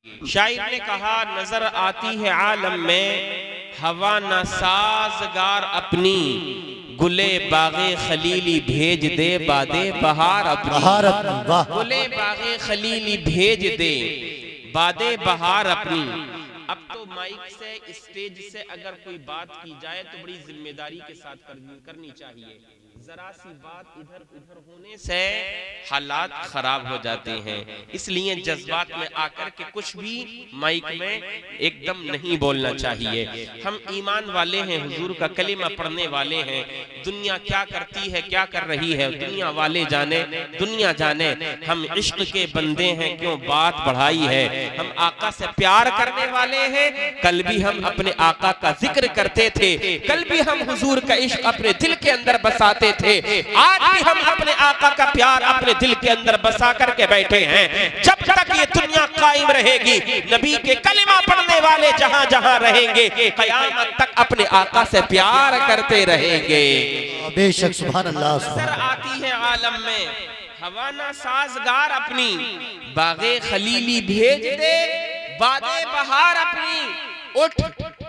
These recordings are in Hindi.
शायर ने कहा, नजर आती है आलम में हवा न साजगार अपनी, गुले बागे खलीली भेज दे बादे बहार अपनी। गुले बागे खलीली भेज दे बादे बहार अपनी। अब तो माइक से, स्टेज से अगर कोई बात की जाए तो बड़ी जिम्मेदारी के साथ करनी चाहिए। जरा सी बात इधर उधर होने से हालात खराब हो जाते हैं, इसलिए जज्बात में आकर के कुछ भी माइक में एकदम नहीं बोलना चाहिए। हम ईमान वाले हैं, हुजूर का कलिमा पढ़ने वाले हैं। दुनिया क्या करती है, क्या कर रही है, दुनिया वाले जाने, दुनिया जाने। हम इश्क के बंदे हैं, क्यों बात बढ़ाई है। हम आका से प्यार करने वाले हैं। कल भी हम अपने आका का जिक्र करते थे, कल भी हम हुजूर का इश्क अपने दिल के अंदर बसाते थे, आज भी हम अपने आका का प्यार अपने दिल के अंदर बसा करके बैठे हैं। जब तक ये दुनिया कायम रहेगी, नबी के कलिमा पढ़ने वाले जहां जहां रहेंगे, कयामत तक अपने आका से प्यार करते रहेंगे। बेशक सुभान अल्लाह। नजर आती है आलम में हवा ना साजगार अपनी, बागे खलीली भेज दे बादे बहार अपनी। उठ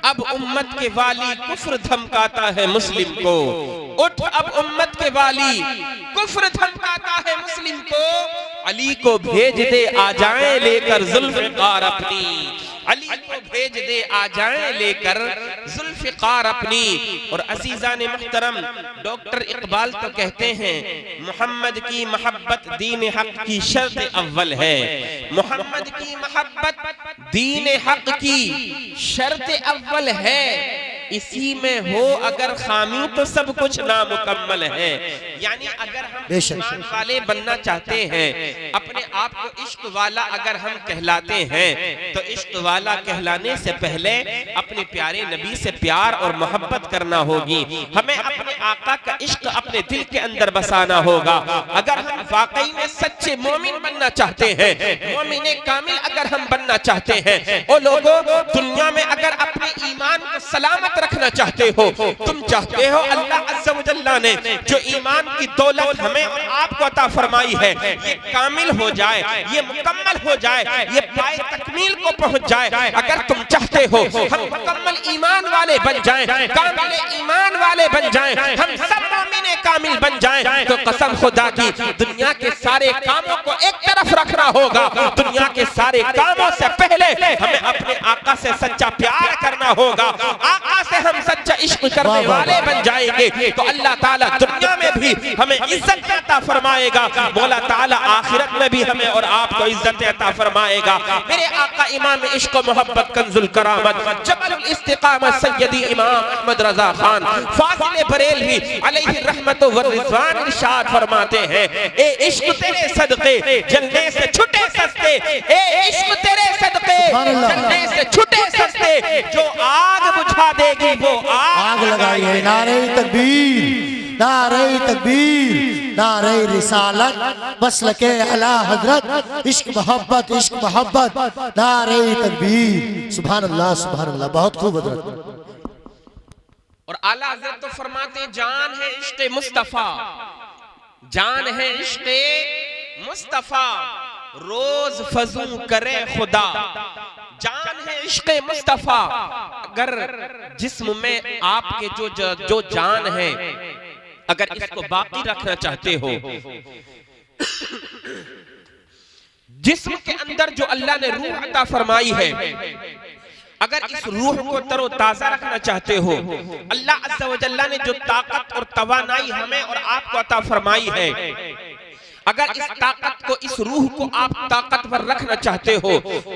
अब उम्मत के वाली कुफ्र धमकाता है मुस्लिम को, उठ अब उम्मत के वाली कुफ्र धमकाता है मुस्लिम को। अली को भेज दे आ जाए लेकर जुल्फ़िकार अपनी, अली को भेज दे आ जाए लेकर जुल्फ़िकार अपनी। और अज़ीज़ान मुहतरम, डॉक्टर इकबाल तो कहते हैं मोहम्मद की मोहब्बत दीन हक की शर्त अव्वल है। मोहम्मद की मोहब्बत दीन हक की शर्त अव्वल है। इसी में हो अगर खामी तो सब कुछ नामुकम्मल है। यानी अगर हम ईमान वाले बनना चाहते हैं, अपने आप को इश्क वाला अगर हम कहलाते हैं, तो इश्क वाला कहलाने से पहले अपने प्यारे नबी से प्यार और मोहब्बत करना होगी। हमें अपने आका का इश्क अपने दिल के अंदर बसाना होगा। अगर हम वाकई में सच्चे मोमिन बनना चाहते हैं, मोमिन कामिल अगर हम बनना चाहते हैं, ओ लोगों दुनिया में अगर अपने ईमान को सलामत रखना चाहते हो, तुम चाहते हो अल्लाह अज़्ज़ा व जल्ला ने जो ईमान की दौलत हमें और आपको अता फरमाई है, ये कामिल हो जाए, ये मुकम्मल हो जाए, ये पाए तकमील को पहुंच जाए। अगर तुम चाहते हो हम मुकम्मल ईमान वाले बन जाएं, कामिल ईमान वाले बन जाएं, हम सब मोमिन कामिल बन जाएं, तो कसम खुदा की दुनिया के सारे कामों को एक तरफ रखना होगा। दुनिया के सारे कामों से पहले हमें अपने आका से सच्चा प्यार करना होगा। आका से हम सच्चा इश्क करने वाले बन जाएंगे तो अल्लाह ताला दुनिया में भी हमें इज्जत अता फरमाएगा, मौला ताला आखिरत में भी हमें और आपको इज्जत अता फरमाएगा। मेरे आका इमाम इश्क व मोहब्बत कंजुल करामत जबलुल इस्तिकामत सय्यदी इमाम अहमद रजा खान फाजिल बरेलवी अलैहि रहमत व रिज़वान इरशाद फरमाते हैं, ए इश्क तेरे सदके जलने से छुटे सस्ते, ए इश्क तेरे सदके जलने से छुटे सस्ते, जो आग बुझा देगी वो आग लगाइए। नारे तकबीर, नारे तकबीर, नारे रिसालत, मसलके आला हजरत, इश्क मोहब्बत, इश्क मोहब्बत, नारे तकबीर। सुभान अल्लाह, सुभान अल्लाह। बहुत खूब हजरत। और आला हजरत तो फरमाते जान है इश्क़ मुस्तफा, जान है इश्क़ मुस्तफा, रोज फजू करे खुदा। जान है इश्क़ मुस्तफा। अगर जिस्म में आपके जो जान है, अगर इसको बाकी रखना चाहते हो, जिस्म के अंदर जो अल्लाह ने रूह अता फरमाई है, अगर इस रूह को तरोताजा रखना चाहते हो, अल्लाह अज़्ज़ा व जल्ला ने जो ताकत और तवानाई हमें और आपको अता फरमाई है, अगर इस ताकत को, इस रूह को आप ताकतवर रखना चाहते हो,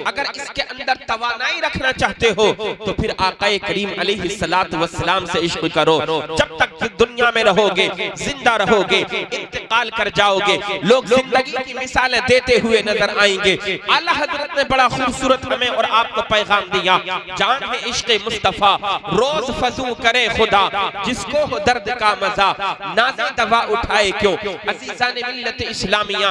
अगर इसके अंदर तवानाई रखना चाहते हो, तो फिर आक़ाए करीम अलैहिस्सलातु वस्सलाम से इश्क करो। जब तक दुनिया में रहोगे, जिंदा रहोगे, इंतकाल कर जाओगे, लोग जिंदगी की मिसालें देते हुए नजर आएंगे। आला हजरत ने बड़ा खूबसूरत हमें और आपको पैगाम दिया, जान है इश्क़ मुस्तफ़ा, रोज फजू करे खुदा, जिसको हो दर्द का मजा, नाज़े दवा उठाए क्यों। अज़ीज़ान मिल्लत इस्लामिया,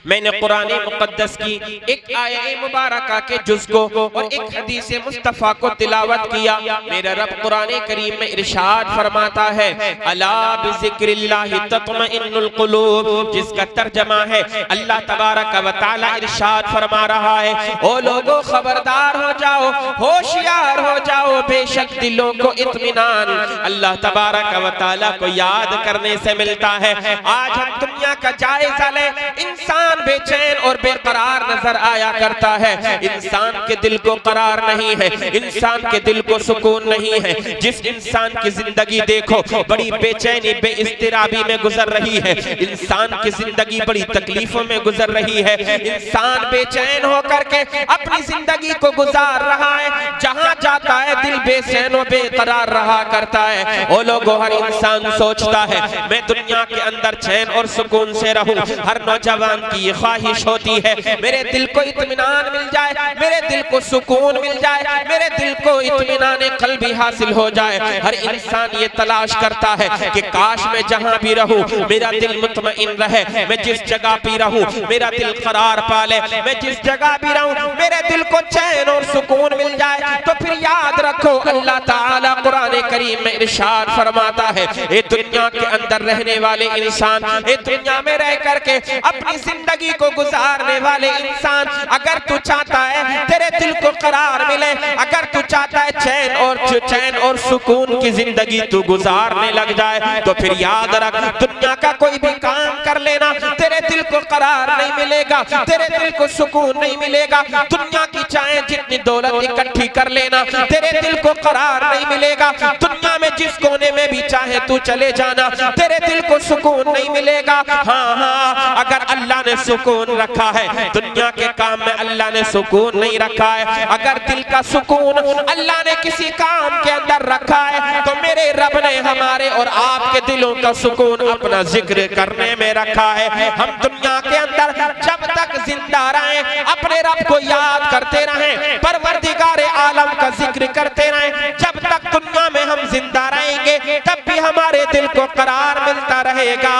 मैंने कुरान मुक़द्दस की एक आयत मुबारका के जुज़ को और एक हदीस मुस्तफ़ा को तिलावत किया। मेरा रब कुरान करीम में इरशाद फरमाता है, अला बिज़िक्रिल्लाहि तत्मइन्नुल क़ुलूब, जिसका तर्जमा है अल्लाह तबारक व तआला इरशाद फरमा रहा है, ओ लोगों खबरदार हो जाओ, होशियार हो जाओ, बेशक दिलों को इत्मीनान अल्लाह तबारक व तआला को याद करने से मिलता है। आज हम दुनिया का जायजा लें, इंसान बेचैन और बेकरार नजर आया करता है। इंसान के दिल को करार नहीं है, इंसान के दिल को सुकून नहीं है। जिस इंसान की जिंदगी देखो बड़ी बेचैनी बेइस्तिराबी में गुजर रही है, इंसान की जिंदगी बड़ी तकलीफों में गुजर रही है, इंसान बेचैन होकर के अपनी जिंदगी को गुजार रहा है। जहां जाता है दिल बेचैन और बेकरार रहा करता है। ओ लोगों, हर इंसान सोचता है मैं दुनिया के अंदर चैन और सुकून से रहूं। हर नौजवान की ये ख्वाहिश होती है मेरे दिल को इत्मीनान मिल जाए, मेरे दिल को सुकून मिल जाए, मेरे दिल को इत्मीनान क़ल्बी हासिल हो जाए। हर इंसान ये तलाश करता है कि काश मैं जहां भी रहूं मेरा दिल मुतमईन रहे, मैं जिस जगह भी रहूं मेरा दिल करार पाले, मैं जिस जगह भी रहूं मेरे दिल को चैन और सुकून मिल जाए। तो फिर याद रखो अल्लाह ताला कुरान करीम में इरशाद फरमाता है, ये दुनिया के अंदर रहने वाले इंसान, ये दुनिया में रह करके अपनी जिंदगी को गुजारने वाले इंसान, अगर तू चाहता है तेरे दिल को करार मिले, अगर तू चाहता है चैन और सुकून की जिंदगी तू गुजारने लग जाए, तो फिर याद रख दुनिया का कोई भी काम कर लेना, तेरे दिल को करार नहीं मिलेगा, तेरे दिल को सुकून नहीं मिलेगा। दुनिया की चाहे जितनी दौलत इकट्ठी कर लेना, तेरे दिल को करार नहीं मिलेगा। दुनिया में जिस कोने में भी चाहे तू चले जाना, तेरे दिल को सुकून नहीं मिलेगा। हाँ, अगर अल्लाह ने सुकून रखा है दुनिया के काम में, अल्लाह ने सुकून नहीं रखा है, अगर दिल का सुकून अल्लाह ने किसी काम के अंदर रखा है, तो मेरे रब ने हमारे और आपके दिलों का सुकून अपना जिक्र करने में रखा है। हम दुनिया के अंदर जब तक जिंदा रहें अपने रब को याद करते रहें, परवरदिगार आलम का जिक्र करते रहें। जब तक दुनिया में हम जिंदा रहेंगे तब भी हमारे दिल को करार मिलता रहेगा।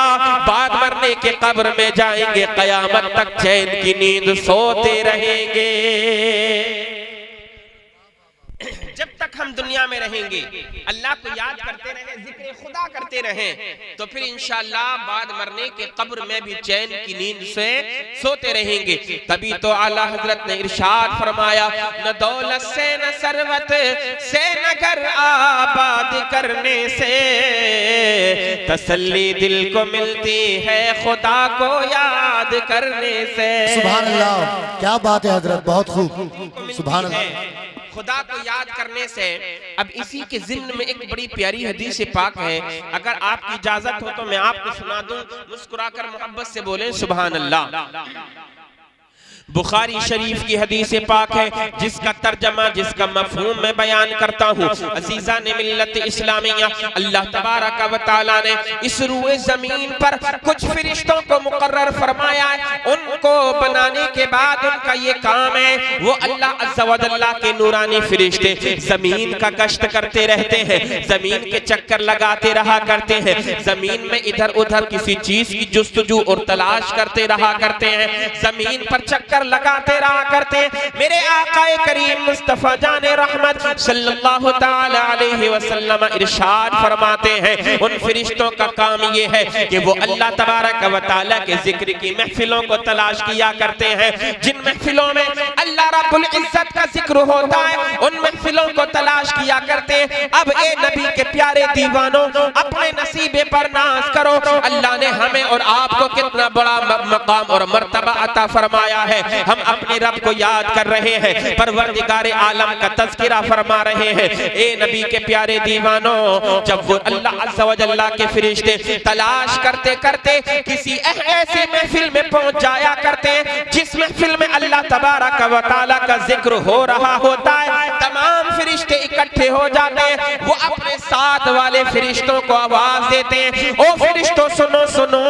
बाद मरने के कब्र में जाएंगे, कयामत तक चैन की नींद सोते रहेंगे। जब तक हम दुनिया में रहेंगे अल्लाह को याद करते रहे, जिक्र खुदा करते रहें, तो फिर इंशाअल्लाह बाद मरने के कब्र में भी चैन की नींद से सोते रहेंगे। तभी तो आला हजरत ने इरशाद फरमाया, न दौलत से न सरवत से न घर आबाद करने से तसल्ली दिल को मिलती है खुदा को याद करने से। सुभान अल्लाह, क्या बात है हजरत, बहुत खूब, सुभान अल्लाह। खुदा को याद करने से। अब इसी के ज़िम्न में एक बड़ी प्यारी हदीस पाक है, अगर आपकी इजाजत हो तो मैं आपको सुना दूं, मुस्कुराकर मोहब्बत से बोले सुभान अल्लाह। बुखारी शरीफ की हदीस पाक है जिसका तर्जमा, जिसका मफहूम मैं बयान करता हूँ। अजीजा ने मिल्लत इस्लामिया, अल्लाह तबारक व तआला ने इस रूए जमीन पर कुछ फरिश्तों को मुकर्रर फरमाया है। उनको बनाने के बाद उनका ये काम है, वो अल्लाह अज़्ज़ा व जल्ला के नूरानी फरिश्ते जमीन का गश्त करते रहते हैं, जमीन के चक्कर लगाते रहा करते हैं, जमीन में इधर उधर किसी चीज की जुस्तजू और तलाश करते रहा करते हैं, जमीन पर चक्कर लगाते रहा करते हैं। मेरे आकाए करीम मुस्तफा जाने रहमत सल्लल्लाहु ताला अलैहि वसल्लम इरशाद फरमाते हैं, उन फरिश्तों का काम ये है कि वो अल्लाह तबारक व तआला के जिक्र की महफिलों को तलाश किया करते हैं। जिन महफिलों में अल्लाह रब्बुल इज्जत का जिक्र होता है, उन महफिलों को तलाश किया करते हैं। अब ए नबी के प्यारे दीवानों, अपने नसीबे पर नाज करो। अल्लाह ने हमें और आपको कितना बड़ा मकाम और मर्तबा अता फरमाया है। हम अपने रब को याद कर रहे हैं, परवरदिगार आलम का तज़किरा फरमा रहे हैं। ए नबी के प्यारे दीवानों, जब वो अल्लाह अज़्ज़ा व जल्ला के फरिश्ते तलाश करते करते किसी ऐसी महफिल में पहुंच जाया करते हैं जिस महफिल में अल्लाह तबारक व तआला का जिक्र हो रहा होता है, तमाम फरिश्ते इकट्ठे हो जाते हैं। वो अपने साथ वाले फरिश्तों को आवाज देते हैं, ओ फरिश्तों सुनो सुनो,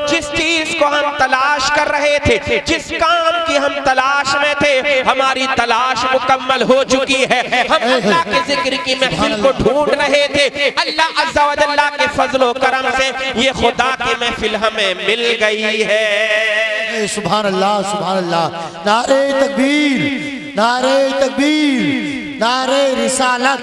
जिस चीज को हम तलाश कर रहे थे, जिस काम की हम तलाश में थे, हमारी तलाश मुकम्मल हो चुकी है। हम अल्लाह के जिक्र की महफिल को ढूंढ रहे थे, अल्लाह अज़्ज़ा व जल्ला के फजलो करम से ये खुदा की महफिल हमें मिल गई है। सुभान अल्लाह सुभान अल्लाह। नारे तकबीर नारे तकबीर नारे रिसालत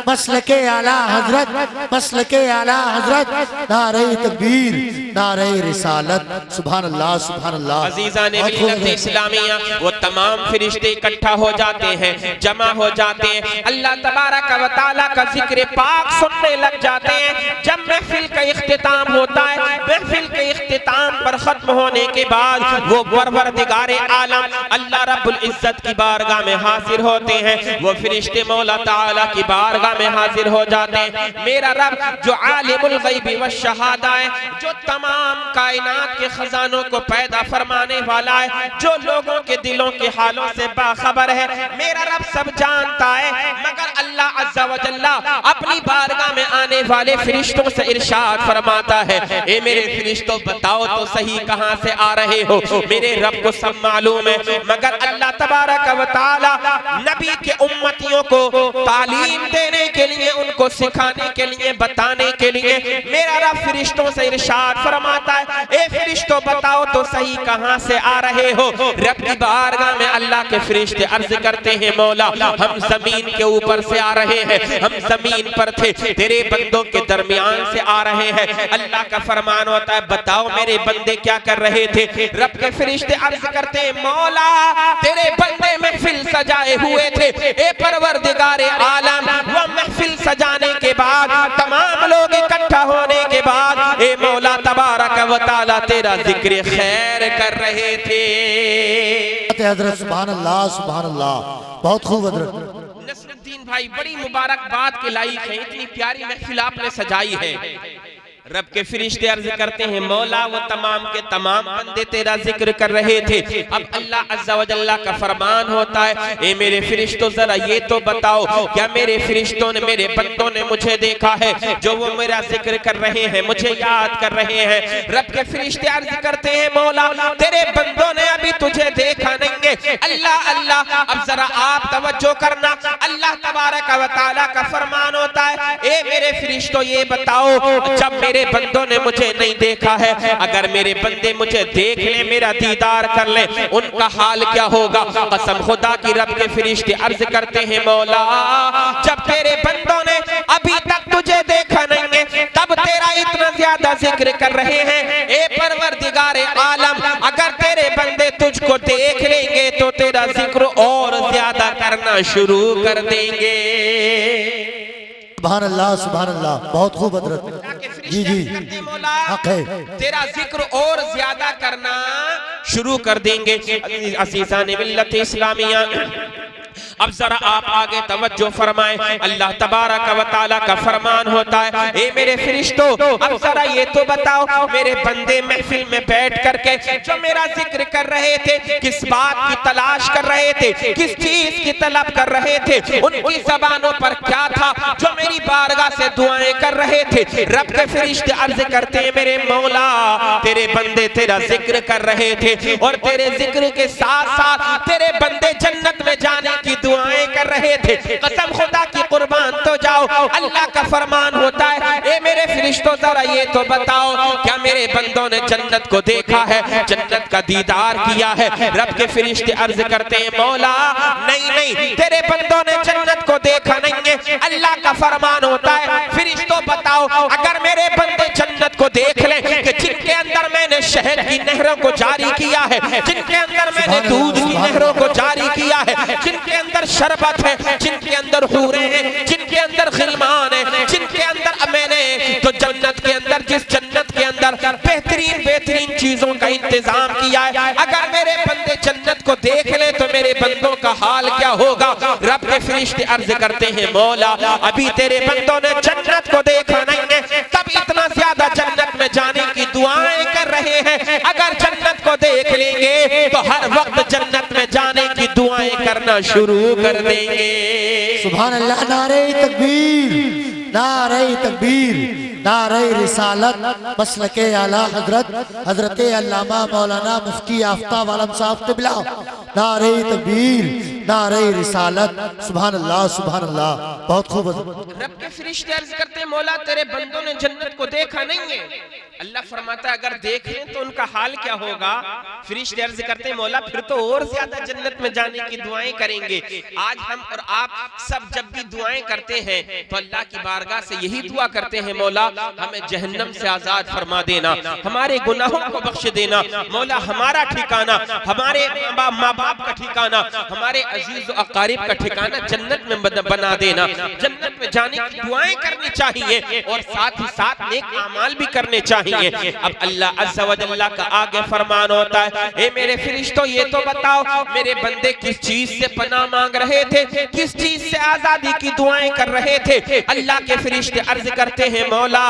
मसलके आला हजरत मसलके आला हजरत नारे तकबीर नारे रिसालत सुभान अल्लाह सुभान अल्लाह। अजीज़ान मिल्लत इस्लामिया वो तमाम फरिश्ते इकट्ठा हो जाते हैं, जमा हो जाते हैं, अल्लाह तबारक व तआला का जिक्र पाक सुनने लग जाते हैं। जब महफिल का इख्तिताम होता है, महफिल के इख्तिताम पर खत्म होने के बाद वो परवरदिगारे आलम अल्लाह रब्बुल इज्जत की बारगाह में हाजिर होते हैं। वो फरिश्ते मौला ताला की बारगाह में हाजिर हो जाते हैं। मेरा रब जो आलिमुल गैबी व शहादा है, जो तमाम कायनात के खजानों को पैदा फरमाने वाला है, जो लोगों के दिलों के हालों से बाखबर है, मेरा रब सब जानता है। मगर अल्लाह अज़्ज़ा व जल्ला अपनी बारगाह में आने वाले फरिश्तों से इरशाद फरमाता है, ए मेरे फरिश्तों बताओ तो सही कहां से आ रहे हो। मेरे रब को सब मालूम है, मगर अल्लाह तबारक व तआला नबी के उम्मतियों को तालीम देने के लिए, उनको सिखाने के लिए, बताने के लिए मेरा रब फरिश्तों से इरशाद फरमाता है, ए फरिश्तों बताओ तो सही कहां से आ रहे हो। रब की बारगाह में अल्लाह के फरिश्ते अर्ज करते हैं, मौला हम जमीन के ऊपर से आ रहे हैं, हम जमीन पर थे, तेरे बंदों के दरमियान से आ रहे हैं। अल्लाह का फरमान होता है, बताओ मेरे बंदे क्या कर रहे थे। रब के फरिश्ते अर्ज करते हैं, मौला तेरे बंदे महफिल सजाए हुए थे। ए परवरदिगारे आलम वो महफिल सजाने के बाद, तमाम लोग इकट्ठा होने के बाद, ए मौला तबारक व तआला तेरा जिक्र खैर कर रहे थे। हजरत सुभान अल्लाह सुभान अल्लाह। बहुत खूब हजरत। नसरुद्दीन भाई बड़ी मुबारक बात के लायक है, इतनी प्यारी महफिल आपने सजाई है। रब के फरिश्ते अर्ज करते हैं, मौला वो तमाम के तमाम बंदे तेरा जिक्र कर रहे थे। अब अल्लाह अज़्ज़ा व जल्ला का फरमान होता है, ए मेरे फरिश्तों जरा ये तो बताओ, क्या मेरे फरिश्तों ने, मेरे बंदों ने मुझे देखा है, जो वो मेरा जिक्र कर रहे हैं, मुझे याद कर रहे हैं। रब के फरिश्ते अर्ज करते हैं, मौला तेरे बंदों ने अभी तुझे देखा नहीं है। अल्लाह अल्लाह अब जरा आप तवज्जो करना। अल्लाह तबारक व तआला का फरमान होता है, ए मेरे फरिश्तों ये बताओ, जब मेरे बंदों ने मुझे नहीं देखा है, अगर मेरे बंदे मुझे देख ले, मेरा दीदार कर ले, उनका हाल क्या होगा। कसम खुदा की रब के फरिश्ते अर्ज करते हैं, मौला जब तेरे बंदों ने अभी तक तुझे देखा नहीं है, तब तेरा इतना ज्यादा जिक्र कर रहे हैं। ए परवरदिगारे आलम अगर तेरे बंदे तुझको देख लेंगे तो तेरा जिक्र और ज्यादा करना शुरू कर देंगे। सुभान अल्लाह सुभान अल्लाह। बहुत खूब हजरत। जी जी हक है, तेरा जिक्र और ज्यादा करना शुरू कर देंगे। अज़ीज़ान मिल्लत इस्लामिया अब जरा आप आगे तवज्जो फरमाएं। अल्लाह तबारक व तआला का फरमान होता है, ए मेरे फरिश्तों अब जरा ये तो बताओ, मेरे बंदे महफिल में बैठ करके जो मेरा जिक्र कर रहे थे, किस बात की तलाश कर रहे थे, किस चीज की तलब कर रहे थे, उनकी जबानों पर क्या था जो मेरी बारगाह से दुआएं कर रहे थे। रब के फरिश्ते अर्ज करते हैं, मेरे मौला तेरे बंदे तेरा जिक्र कर रहे थे, और तेरे जिक्र के साथ साथ तेरे बंदे जन्नत में जाने की दुआएं कर रहे थे। कसम खुदा की कुर्बान तो जाओ। अल्लाह का फरमान होता है, ए मेरे फरिश्तों जरा ये तो बताओ, क्या मेरे बंदों ने जन्नत को देखा है, जन्नत का दीदार किया है। रब के फरिश्ते अर्ज करते हैं, मौला नहीं नहीं तेरे बंदों ने जन्नत को देखा नहीं है। अल्लाह का फरमान होता है, फरिश्तों बताओ अगर मेरे बंदे जन्नत को देख लें कि जिनके अंदर मैंने शहद की नहरों को जारी किया है, जिनके अंदर मैंने दूध की नहरों को जारी किया है, जिनके अंदर शरबत है, जिनके अंदर हूरें हैं, जिनके अंदर गिलमान है, जिनके अंदर मैंने तो जन्नत के अंदर, जिस जन्नत के अंदर बेहतरीन बेहतरीन चीजों का इंतजाम किया है, अगर मेरे बंदे जन्नत को देख ले तो मेरे बंदों का हाल क्या होगा। रब के फरिश्ते अर्ज करते हैं, मौला अभी तेरे बंदों ने जन्नत को देखा नहीं है, तब इतना ज्यादा जन्नत में जाने की दुआएं कर रहे हैं। अगर जन्नत को देख लेंगे तो हर वक्त जन्नत में जाने की दुआएं करना शुरू कर देंगे। सुभान अल्लाह। नारे तकबीर नारे तकबीर नारे रिसालत मसलके आला हजरत हजरत अल्लामा मौलाना मुफ्ती आफ्ताब आलम साहब क़िबला। नारे तकबीर नारे रिसालत। सुभान अल्लाह सुभान अल्लाह। बहुत खूब। रब के फरिश्ते अर्ज करते हैं, मौला तेरे बंदों ने जन्नत को देखा नहीं है, अल्लाह फरमाता है अगर देखें तो उनका हाल क्या होगा। फरिश्ते अर्ज करते हैं मौला फिर तो और ज्यादा जन्नत में जाने की दुआएं करेंगे। आज हम और आप सब जब भी दुआएं करते हैं तो अल्लाह की बारगाह से यही दुआ करते हैं मौला हमें जहन्नम से आजाद फरमा देना, हमारे गुनाहों को बख्श देना, मौला हमारा ठिकाना, हमारे माँ बाप का ठिकाना, हमारे अजीज और अकारिब का ठिकाना जन्नत में बना देना। जन्नत में जाने की दुआएं करनी चाहिए और साथ ही साथ नेक अमाल भी करने चाहिए। अब अल्लाह अज़्ज़ा व जल्ला का आगे फरमान होता है, ए मेरे फरिश्तों ये तो बताओ मेरे बंदे किस चीज से पनाह मांग रहे थे, किस चीज से आजादी की दुआएं कर रहे थे। अल्लाह के फरिश्ते अर्ज करते हैं मौला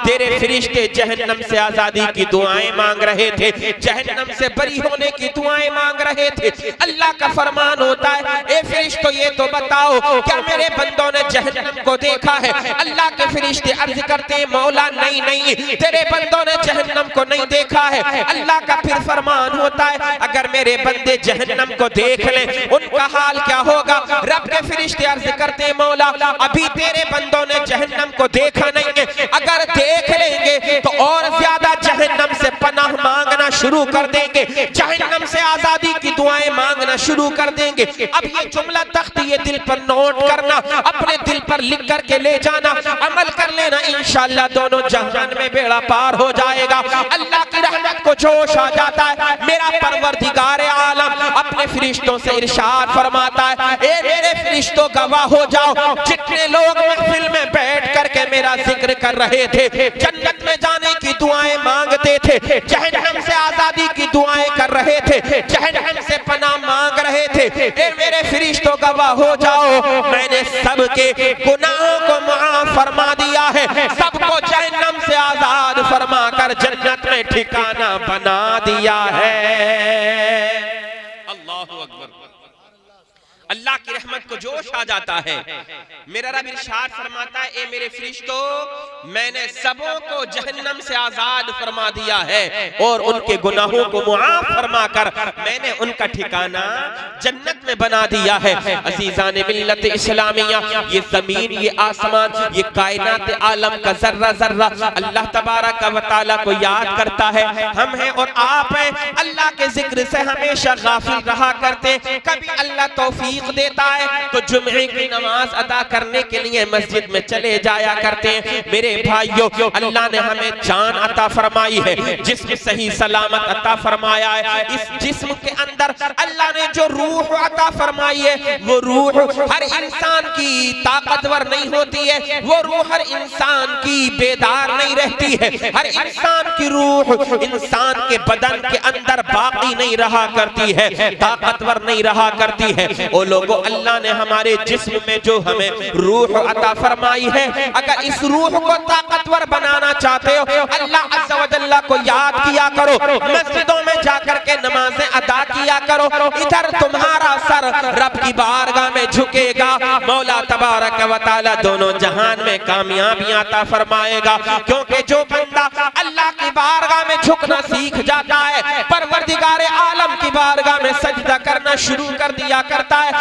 तेरे फरिश्ते जहन्नम से आजादी की दुआएं मांग रहे थे, जहन्नम से बरी होने की दुआएं मांग रहे थे। अल्लाह का फरमान होता है, ए फरिश्तों ये तो बताओ क्या मेरे बंदों ने जहन्नम को देखा है। अल्लाह के फरिश्ते अर्ज करते हैं मौला नहीं नहीं तेरे बंदों ने जहन्नम को नहीं देखा है। अल्लाह का फिर फरमान होता है अगर मेरे बंदे जहन्नम को देख लें उनका हाल क्या होगा। रब के फरिश्ते अर्ज करते हैं मौला अभी तेरे बंदों ने जहन्नम को देखा नहीं है, अगर देख लेंगे तो और ज्यादा जहन्नम से पनाह मांगना शुरू कर देंगे, जहन्नम से आजादी की दुआएं मांगना शुरू कर देंगे। अब ये जुमला तख्त ये दिल पर नोट करना, अपने दिल पर लिख करके ले जाना, अमल कर लेना, इंशाअल्लाह दोनों जहान में बेड़ा पार हो जाएगा। अल्लाह की रहमत को जोश आ जाता है। मेरा परवरदिगार आलम अपने फरिश्तों से इरशाद फरमाता है, ए मेरे फरिश्तों गवाह हो जाओ जितने लोग महफिल में बैठ करके मेरा जिक्र कर रहे थे, जन्नत में जाने की दुआएं मांगते थे, जहन्नम से आजादी की दुआएं कर रहे थे, जहन्नम से पनाह मांग रहे थे, ए मेरे फरिश्तों गवाह हो जाओ मैंने सबके गुनाहों को माफ फरमा दिया है, सबको जहन्नम से आजाद फरमा कर जन्नत में ठिकाना बना दिया है। अल्लाहु अकबर। अल्लाह की रहमत को जोश आ जाता है। मेरा रब इरशाद फरमाता है, ए मेरे फरिश्तों मैंने सबों को जहन्नम से आजाद फरमा दिया है और उनके गुनाहों को मुआफ फरमा कर मैंने उनका ठिकाना जन्नत में बना दिया है। अजीजान मिल्लत इस्लामिया, ये जमीन, ये आसमान, ये कायनात आलम का जर्रा जर्रा अल्लाह तबारक व तआला को याद करता है। हम हैं और आप हैं, अल्लाह के जिक्र से हमेशा गाफिल रहा करते। कभी अल्लाह तौफीक देता है तो जुम्मे की नमाज अदा करने के लिए मस्जिद में चले जाया करते हैं। मेरे भाइयों, अल्लाह ने हमें जान अता फरमाई है, जिस्म सही सलामत अता फरमाया है। इस जिस्म के अंदर अल्लाह ने जो रूह अता फरमाई है, वो रूह हर इंसान की ताकतवर नहीं होती है, वो रूह हर इंसान की बेदार नहीं रहती है। हर इंसान की रूह इंसान के बदन के अंदर बाकी नहीं रहा करती है, ताकतवर नहीं रहा करती है। ओ लोगों, अल्लाह ने हमारे जिस्म में जो हमें रूह अता फरमाई है, अगर इस रूह को ताकतवर बनाना चाहते हो, अल्लाह अज़्ज़ा व जल्ला को याद किया करो, मस्जिदों में जाकर के नमाजें अदा किया करो। इधर तुम्हारा सर रब की बारगाह में झुकेगा, मौला तबारक व तआला दोनों जहान में कामयाबियां अता फरमाएगा। क्योंकि जो बंदा अल्लाह की बारगाह में झुकना सीख जाता है, परवरदिगार आलम की बारगाह में सजदा करना शुरू कर दिया करता है,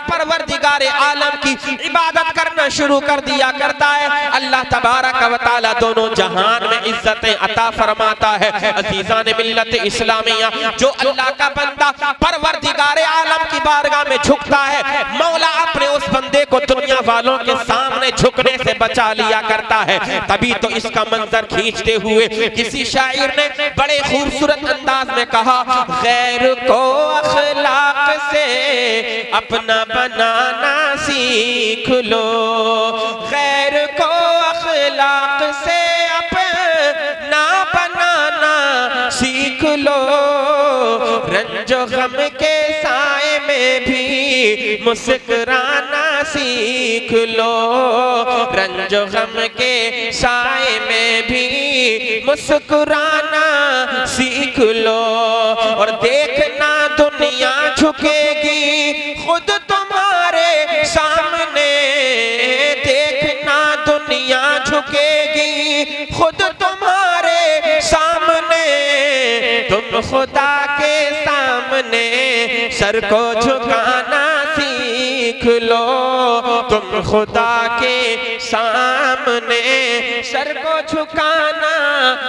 परवरदिगार आलम की इबादत करना शुरू कर दिया करता है, अल्लाह तबारक व तआला दोनों जहान में इज्जतें अता फरमाता है। अज़ीज़ान मिल्लत इस्लामिया, जो अल्लाह का बंदा परवरदिगार आलम की बारगाह में झुकता है, मौला अपने उस बंदे को दुनिया वालों के सामने झुकने से बचा लिया करता है। तभी तो इसका मंजर खींचते हुए किसी शायर ने बड़े खूबसूरत अंदाज में कहा, गैर को अखलाक से अपना बनाना सीख लो, गैर को अखलाक से अपना बनाना सीख लो, रंजो गम के साए में भी मुस्कुराना सीख लो, रंजो गम के साए में भी मुस्कुराना सीख लो। और देखना दुनिया झुकेगी खुद तुम्हारे सामने, देखना दुनिया झुकेगी खुद तुम्हारे सामने, तुम खुदा के सामने सर को झुकाना सीख लो, तुम खुदा के सामने सर को झुकाना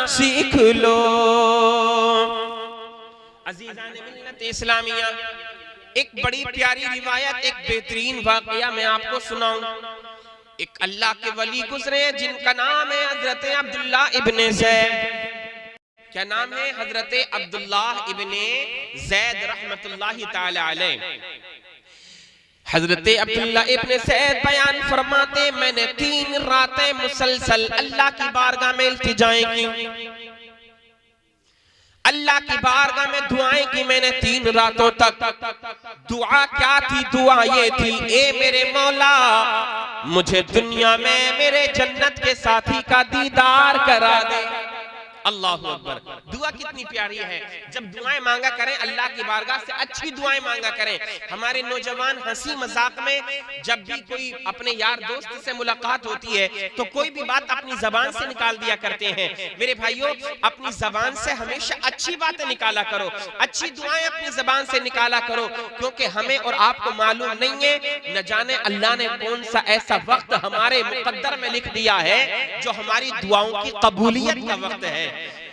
सीख लो। अजीज़ान मिल्लत इस्लामिया, एक बड़ी प्यारी रिवायत, एक बेहतरीन वाकया मैं आपको सुनाऊं। एक अल्लाह के वली गुजरे जिनका नाम है हजरत अब्दुल्ला इब्ने ज़ैद। क्या नाम है? हजरत अब्दुल्ला इब्ने ज़ैद रहमतुल्लाहि ताला अलैह। हजरत अब्दुल्ला इब्ने ज़ैद बयान फरमाते, मैंने 3 रातें मुसलसल अल्लाह की बारगाह में इल्तिजाएं की, अल्लाह की बारगाह में दुआएं की मैंने 3 रातों तक। दुआ क्या थी? दुआ ये थी, ए मेरे मौला मुझे दुनिया में मेरे जन्नत के साथी का दीदार करा दे। अल्लाहु अकबर। दुआ कितनी प्यारी है। जब दुआएं मांगा करें अल्लाह की बारगाह से, अच्छी दुआएं मांगा करें। हमारे नौजवान हंसी मजाक में जब भी कोई अपने यार दोस्त से मुलाकात होती है तो कोई भी बात अपनी जबान से निकाल दिया करते हैं। मेरे भाइयों, अपनी जबान से हमेशा अच्छी बातें निकाला करो, अच्छी दुआएं अपनी जबान से निकाला करो, क्योंकि हमें और आपको मालूम नहीं है न जाने अल्लाह ने कौन सा ऐसा वक्त हमारे मुकद्दर में लिख दिया है जो हमारी दुआओं की कबूलियत का वक्त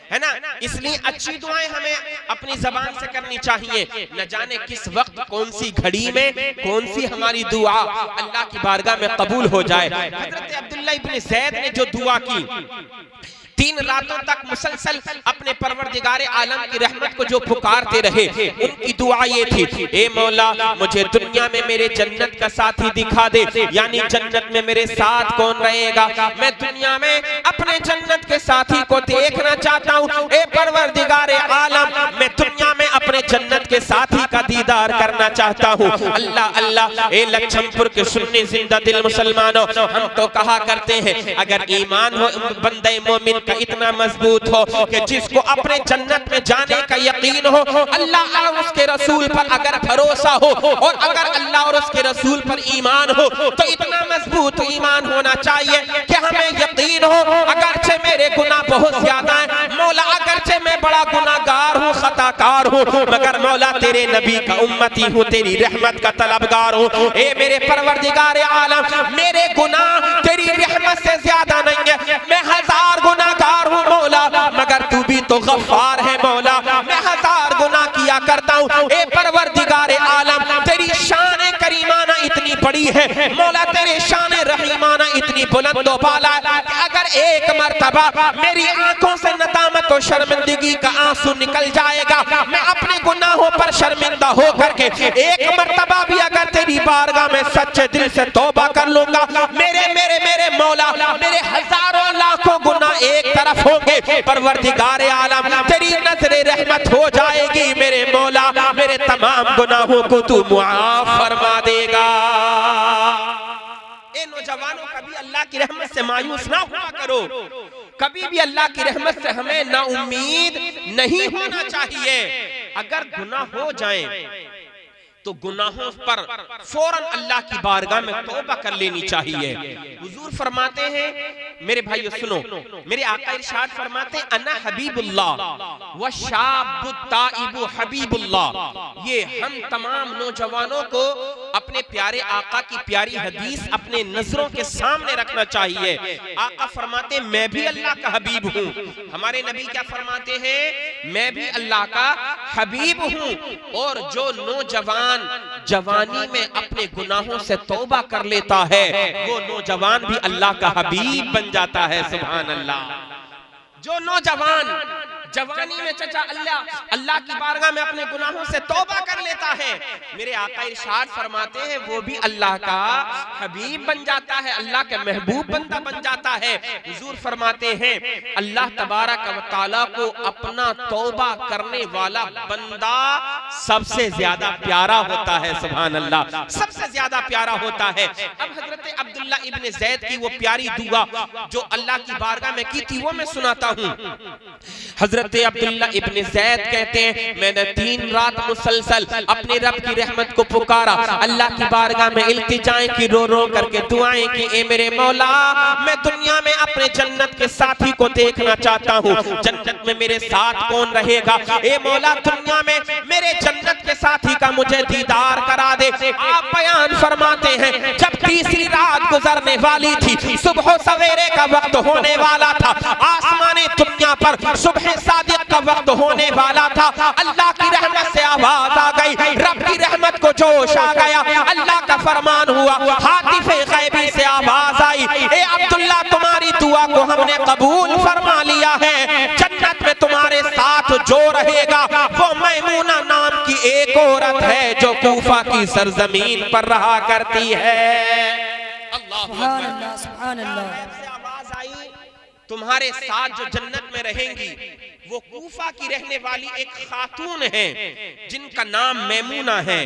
है ना। इसलिए अच्छी दुआएं हमें अपनी जबान से करनी चाहिए। न जाने किस वक्त कौन सी घड़ी में कौन सी हमारी दुआ अल्लाह की बारगाह में कबूल हो जाए। हजरत अब्दुल्ला इब्ने ज़ैद ने जो दुआ की, 3 रातों तक मुसलसल अपने परवरदिगार आलम की रहमत को जो पुकारते रहे, उनकी दुआ ये थी, ए मौला मुझे दुनिया में मेरे जन्नत का साथी दिखा दे, यानी जन्नत में मेरे साथ कौन रहेगा। मैं दुनिया में अपने जन्नत के साथी को देखना चाहता हूँ। ए परवरदिगार आलम, मैं दुनिया में अपने जन्नत के साथी का दीदार करना चाहता हूँ। अल्लाह अल्लाह। ए लक्षमपुर के सुन्नी जिंदा दिल मुसलमानों, हम तो कहा करते हैं अगर ईमान हो बंदे मोमिन का इतना मजबूत हो कि जिसको अपने जन्नत में जाने का यकीन हो, अल्लाह और उसके रसूल पर अगर भरोसा हो और अगर अल्लाह और उसके रसूल पर ईमान हो, तो इतना मजबूत ईमान होना चाहिए कि हमें यकीन हो अगरचे मेरे गुनाह बहुत ज्यादा हैं, मौला अगरचे मैं बड़ा गुनाहगार हूँ, खताकार हूँ, मगर मौला तेरे नबी का उम्मती हूँ, तेरी रहमत का तलबगार हूँ। ए मेरे परवरदिगार आलम, मेरे गुनाह तेरी रहमत से ज्यादा नहीं है, मैं 1000 गुनाहगार हूँ मौला, मगर तू भी तो गफ्फार है मौला, मैं 1000 गुनाह किया करता हूँ। ए परवरदिगार आलम, तेरी शान करीमाना इतनी बड़ी है मौला, तेरी शान रहीमाना इतनी बुलंद बाला है कि अगर एक मर्तबा मेरी आंखों से नदामत और शर्मिंदगी का आंसू निकल जाएगा, मैं अपने गुनाहों पर शर्मिंदा हो करके एक मर्तबा भी अगर तेरी बारगाह में सच्चे दिल से तौबा कर लूंगा, मेरे मेरे मेरे मौला मेरे हजारों लाखों गुनाह एक तरफ होंगे, परवरदिगार आलम तेरी नजरे रहमत हो जाएगी मेरे मौला, मेरे तमाम गुनाहों को तू मुआफ फरमा देगा। ए नौजवानों, कभी अल्लाह की रहमत से मायूस ना हुआ करो, कभी भी अल्लाह की रहमत से हमें ना उम्मीद नहीं होना चाहिए। अगर गुनाह हो जाए तो गुनाहों पर फौरन अल्लाह की बारगाह में तौबा कर लेनी चाहिए। हुजूर फरमाते हैं, मेरे भाइयों सुनो, मेरे आका इरशाद फरमाते अना हबीबुल्लाह व शाबुत ताइबु हबीबुल्लाह। ये हम तमाम नौजवानों को अपने प्यारे आका की प्यारी हदीस अपने नजरों के सामने रखना चाहिए। आका फरमाते मैं भी अल्लाह का हबीब हूँ। हमारे नबी क्या फरमाते हैं? मैं भी अल्लाह का हबीब हूँ। और जो नौजवान जवानी में अपने गुनाहों से तौबा कर लेता है, वो नौजवान भी अल्लाह का हबीब बन जाता है। सुभान अल्लाह। जो नौजवान जवानी में चचा अल्लाह की बारगाह में अपने गुनाहों से तौबा कर लेता है, मेरे आका इरशाद फरमाते हैं वो भी अल्लाह का हबीब बन जाता है, अल्लाह के महबूब बंदा बन जाता है। हुजूर फरमाते हैं अल्लाह तबारक व तआला को अपना तौबा करने वाला बंदा सबसे ज्यादा प्यारा होता है। सुभान अल्लाह, सबसे ज्यादा प्यारा होता है। अब हजरत अब्दुल्ला इब्ने ज़ैद की वो प्यारी दुआ जो अल्लाह की बारगाह में की थी वो मैं सुनाता हूँ। हजरत अब्दुल्ला इब्ने ज़ैद कहते हैं मैंने 3 रात मुसलसल अपने रब की रहमत को पुकारा, अल्लाह की बारगाह में इल्तिजाएं की, रो रो करके दुआएं की, ए मेरे मौला मैं दुनिया में अपने जन्नत के साथी को देखना चाहता हूँ, जन्नत में मेरे साथ कौन रहेगा। ए मौला दुनिया में मेरे जन्नत के साथी का मुझे दीदार करा दे। आप बयान फरमाते हैं जब तीसरी रात गुजरने वाली थी, सुबह सवेरे का वक्त होने वाला था, आसमानी दुनिया पर सुबह सादिक का वक्त होने वाला था। अल्लाह की रहमत से आवाज आ गई, रब की रहमत को जोश आ गया, अल्लाह का फरमान हुआ, हातिफे गैबी से आवाज आई, ए अब्दुल्ला तुम्हारी दुआ को हमने कबूल फरमा लिया है, जन्नत में तुम्हारे साथ जो रहेगा वो मैमूना नाम की एक औरत है जो कूफा की सरजमीन पर रहा करती है। सुभान अल्लाह, सुभान अल्लाह। से आवाज आई, तुम्हारे साथ जो जन्नत में रहेंगी वो कूफा की रहने वाली एक खातून है जिनका नाम मैमूना है।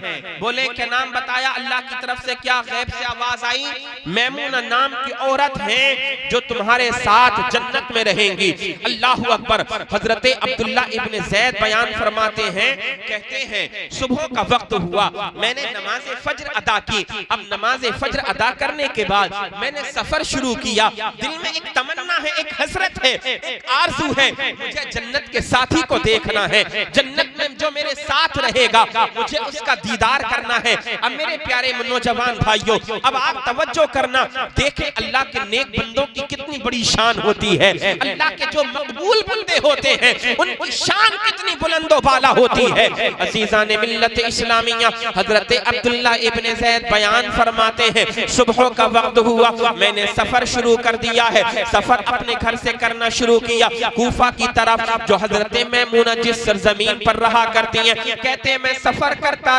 बोले क्या नाम बताया? अल्लाह की तरफ से क्या गैब से आवाज आई? मैमूना नाम की औरत है जो तुम्हारे साथ जन्नत में रहेंगी। अल्लाहु अकबर। हजरत अब्दुल्ला इब्ने ज़ैद बयान फरमाते हैं, कहते हैं सुबह का वक्त हुआ, मैंने नमाज फज्र अदा की। अब नमाज फज्र अदा करने के बाद मैंने सफर शुरू किया। दिल में एक तमन्ना है, एक हसरत है, एक आरज़ू है, मुझे जन्नत के साथी को देखना है, जन्नत में जो मेरे साथ रहेगा मुझे उसका दीदार करना है। अब मेरे प्यारे नौजवान भाइयों, अब आप तवज्जो करना, देखें अल्लाह के नेक बंदों की कितनी बड़ी शान होती है। अल्लाह के जो मकबूल बंदे होते हैं उनकी शान कितनी बुलंदो बाला होती है। अज़ीज़ान मिल्लत इस्लामिया, हजरत अब्दुल्ला इब्ने ज़ैद बयान फरमाते हैं, सुबह का वक्त हुआ, मैंने सफर शुरू कर दिया है। सफर अपने घर से करना शुरू किया कूफा की तरफ, जो हजरत मैमूना जिस सरजमीन पर रहा करती हैं। कहते हैं मैं सफर करता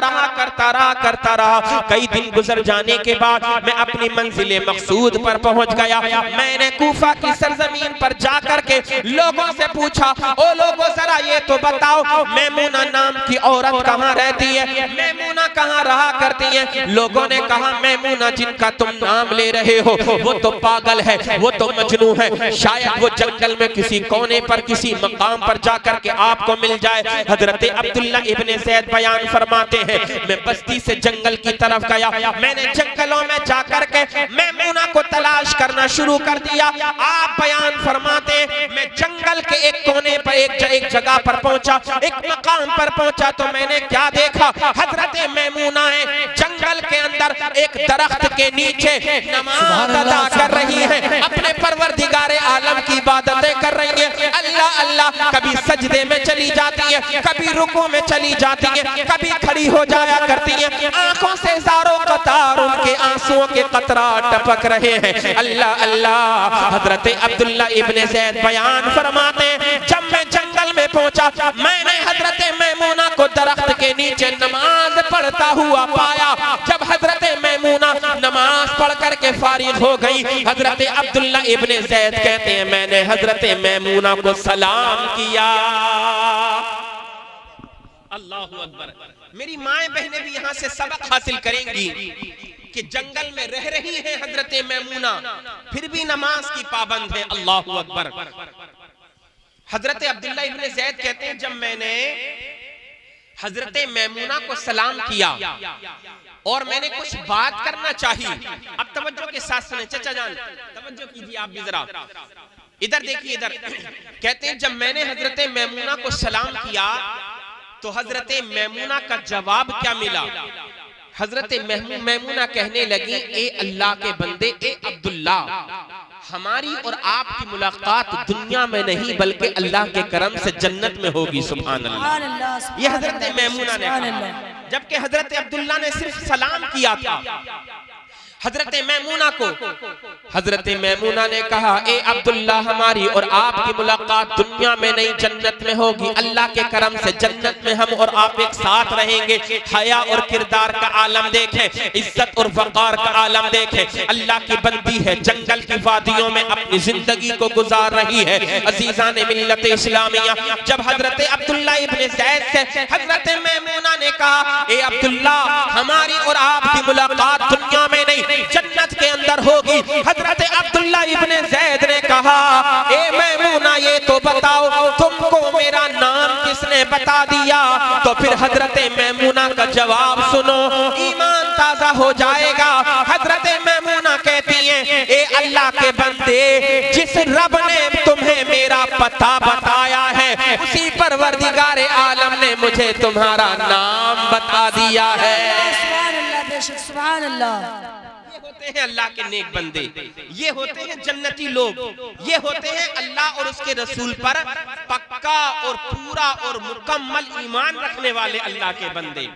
रहा, कई दिन गुजर जाने के बाद मैं अपनी मंजिल मकसूद पर पहुंच गया। मैंने कूफा की सरजमीन पर जाकर के लोगों से पूछा, ओ लोगों जरा ये तो बताओ मैमूना नाम की औरत कहाँ रहती है, मैमूना कहाँ रहा करती है? लोगों ने कहा मैमूना जिनका तुम नाम ले रहे हो वो तो पागल है, वो तो मजनू है, शायद वो जंगल में किसी कोने पर किसी मकाम पर जाकर के आपको मिल जाए। हजरत अब्दुल्ला इब्ने ज़ैद बयान फरमाते हैं, मैं बस्ती से जंगल की तरफ गया, मैंने जंगलों में जाकर के मैमूना को तलाश करना शुरू कर दिया। आप बयान फरमाते हैं, मैं जंगल के एक कोने पर एक जगह पर पहुंचा, एक मकाम पर पहुंचा तो मैंने क्या देखा? हजरत मैमूना है जंगल के अंदर एक दरख्त के नीचे नमाज अदा कर रही है, अपने परवरदिगारे आलम की इबादतें कर रही है। अल्लाह अल्लाह, कभी सजदे में चली जाती है, कभी रुकू में चली जाती है, कभी खड़ी हो जाया करती है, आंखों से ज़ारो कतार उनके आंसुओं के कतरा टपक रहे हैं। अल्लाह अल्लाह। हजरत अब्दुल्ला इब्ने ज़ैद बयान फरमाते हैं, जब मैं जंगल में पहुंचा मैंने हजरत मैमूना को दरख्त के नीचे नमाज पढ़ता हुआ पाया। जब हजरत मैमूना नमाज पढ़ करके फारिग हो गई, हजरत अब्दुल्ला इब्ने ज़ैद कहते हैं मैंने हजरत मैमूना को सलाम किया। अल्लाहु अकबर। मेरी माएं बहनें भी यहाँ से सबक हासिल करेंगी कि जंगल में रह रही है हजरत मैमूना, फिर भी नमाज की पाबंद है। अल्लाहु अकबर। हजरत अब्दुल्ला इब्ने ज़ैद कहते हैं, जब मैंने हजरत मैमूना को सलाम किया और मैंने कुछ बात करना चाहिए। अब तवज्जो के साथ सुने चचा जान, तवज्जो कीजिए आप भी जरा, इधर देखिए इधर। कहते हैं जब मैंने हजरत मैमूना को सलाम किया तो हजरत मैमूना का जवाब क्या मिला? हजरत मैमूना कहने लगी, ए अल्लाह के बंदे, ए अब्दुल्ला, हमारी और आपकी मुलाकात दुनिया में नहीं बल्कि अल्लाह के करम से जन्नत में होगी। सुभान अल्लाह। ये हजरत मैमूना ने कहा, जबकि हजरत अब्दुल्ला ने सिर्फ सलाम किया था। हजरत मैमूना को हजरत मैमूना ने कहा, ए अब्दुल्ला, हमारी और आपकी मुलाकात दुनिया में नहीं जन्नत में होगी। अल्लाह के करम से जन्नत में हम और आप एक साथ रहेंगे। हया और किरदार का आलम देखें, इज्जत और वक़ार का आलम देखें। अल्लाह की बंदी है, जंगल की वादियों में अपनी जिंदगी को गुजार रही है। अज़ीज़ान मिल्लत इस्लामिया, जब हजरत अब्दुल्ला इब्ने ज़ैद से हजरत मैमूना ने कहा, ए अब्दुल्ला, हमारी और आपकी मुलाकात दुनिया में नहीं जन्नत के अंदर होगी। हजरत अब्दुल्ला इब्ने ज़ैद ने कहा, ए मैमूना, ये तो बताओ तुमको मेरा नाम किसने बता दिया? तो फिर हजरत मैमूना का जवाब सुनो, ईमान ताजा हो जाएगा। हजरत मैमूना कहती हैं, ए अल्लाह के बंदे, जिस रब ने तुम्हें मेरा पता बताया है उसी परवरदिगारे आलम ने मुझे तुम्हारा नाम बता दिया है। सुभान अल्लाह, बेशक सुभान अल्लाह। ये होते हैं अल्लाह के नेक बंदे, ये होते हैं जन्नती लोग, ये होते हैं अल्लाह और उसके रसूल पर पक्का और पूरा और मुकम्मल ईमान रखने वाले अल्लाह के बंदे।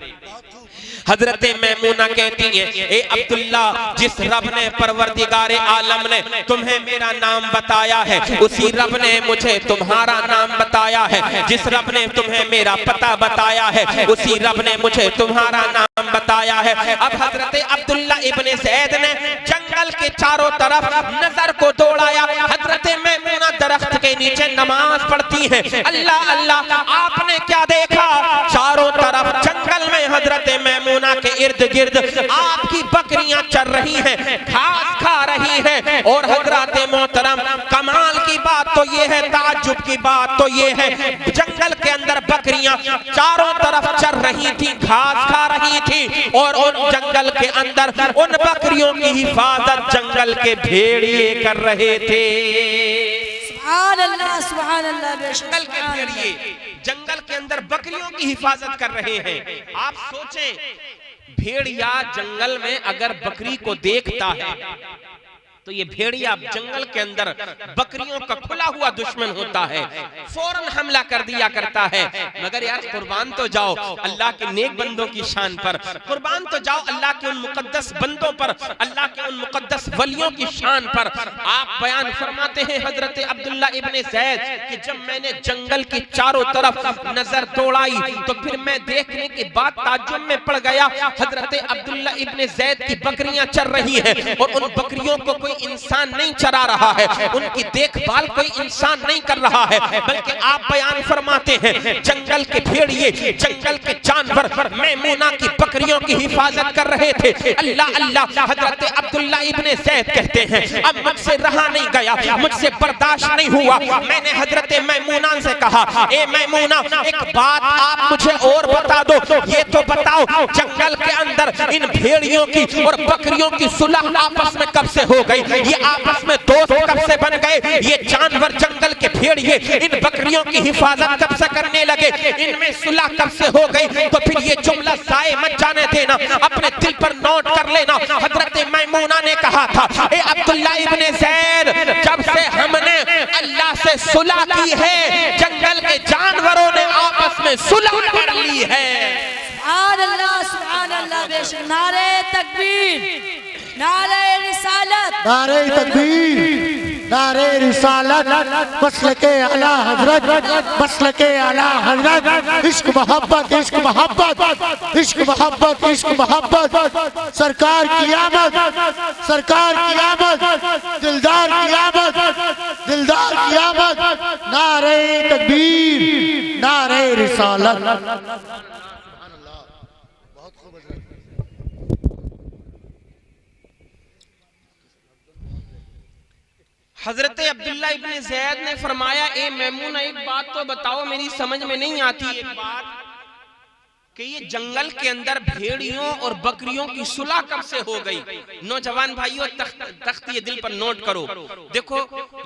हजरत मैमूना कहती है, ए अब्दुल्ला, जिस रब ने परवरदिगारे आलम ने तुम्हें मेरा नाम बताया है, उसी रब ने मुझे तुम्हारा नाम बताया है। जिस रब ने तुम्हें मेरा पता बताया है, उसी रब ने मुझे तुम्हारा नाम बताया है। अब हजरत अब्दुल्ला इब्ने ज़ैद ने जंगल के चारों तरफ नजर को दौड़ाया। हजरत मैमूना दरख्त के नीचे नमाज पढ़ती है। अल्लाह अल्लाह, आपने क्या देखा? चारों तरफ जंगल में हजरत मैमूना के इर्द गिर्द आपकी बकरियां चर रही हैं, घास खा रही हैं। और हजरत मोहतरम, कमाल की बात तो ये है, ताज्जुब की बात तो ये है, जंगल के अंदर बकरियां चारों तरफ चर रही थी, घास खा रही थी। और उन जंगल के अंदर उन बकरियों की हिफाजत जंगल के भेड़िए कर रहे थे। सुभान अल्लाह, सुभान अल्लाह। जंगल के भेड़िए जंगल के अंदर बकरियों की हिफाजत कर रहे हैं। आप सोचें, भेड़िया जंगल में अगर बकरी को देखता है तो ये भेड़िया जंगल के अंदर बकरियों का खुला हुआ दुश्मन होता है, फौरन हमला कर दिया करता है। मगर यार, कुर्बान तो जाओ अल्लाह के नेक बंदों की शान पर, कुर्बान तो जाओ अल्लाह के उन मुकद्दस बंदों पर, अल्लाह के उन मुकद्दस वलियों की शान पर। आप बयान फरमाते हैं हजरत अब्दुल्ला इब्ने ज़ैद कि जब मैंने जंगल की चारों तरफ नजर दौड़ाई तो फिर मैं देखने के बाद ताज्जुब में पड़ गया। हजरत अब्दुल्ला इब्ने ज़ैद की बकरियां चर रही है और उन बकरियों को कोई इंसान नहीं चरा रहा है, उनकी देखभाल कोई इंसान नहीं कर रहा है, बल्कि आप बयान फरमाते हैं जंगल के भेड़िए, जंगल के जानवर मैमूना की बकरियों की हिफाजत कर रहे थे। अल्लाह अल्लाह। हजरत अब्दुल्ला इब्ने ज़ैद कहते हैं, अब मुझसे रहा नहीं गया, मुझसे बर्दाश्त नहीं हुआ। मैंने हजरत मैमूना से कहा, ए मैमूना, एक बात आप मुझे और बता दो, ये तो बताओ जंगल के अंदर इन भेड़ियों की और बकरियों की सुलह आपस में कब से हो गई? ये आपस में दोस्त कब से बन गए? ये जानवर जंगल के भेड़िए इन बकरियों की हिफाजत कब से करने लगे? इनमें सुलह कब से हो गई? तो फिर ये जुमला जाए मत जाने देना, अपने दिल पर नोट कर लेना। हजरत मैमूना ने कहा था, ए अब्दुल्ला इब्ने ज़ैद, जब से हमने अल्लाह से सुलह की है, जंगल के जानवरों ने आपस में सुलह कर ली है। सुभान अल्लाह, सुभान अल्लाह। बेशक नारे तकबीर, नारे रिसालत, नारे तकबीर, नारे रिसालत, मसलके आला हजरत, मसलके आला हजरत। इश्क मोहब्बत, इश्क मोहब्बत, इश्क मोहब्बत, इश्क मोहब्बत। सरकार की आमद, सरकार की आमद, दिलदार की आमद, दिलदार की आमद। नारे तकबीर, नारे रिसालत। हजरत अब्दुल्ला इब्ने ज़ैद ने फरमाया, ए मैमूना, एक बात तो बताओ, मेरी समझ में नहीं आती एक बात कि ये जंगल के अंदर भेड़ियों और बकरियों की सुलह कब से हो गई? नौजवान भाइयों, तख्त ये दिल पर नोट करो। देखो,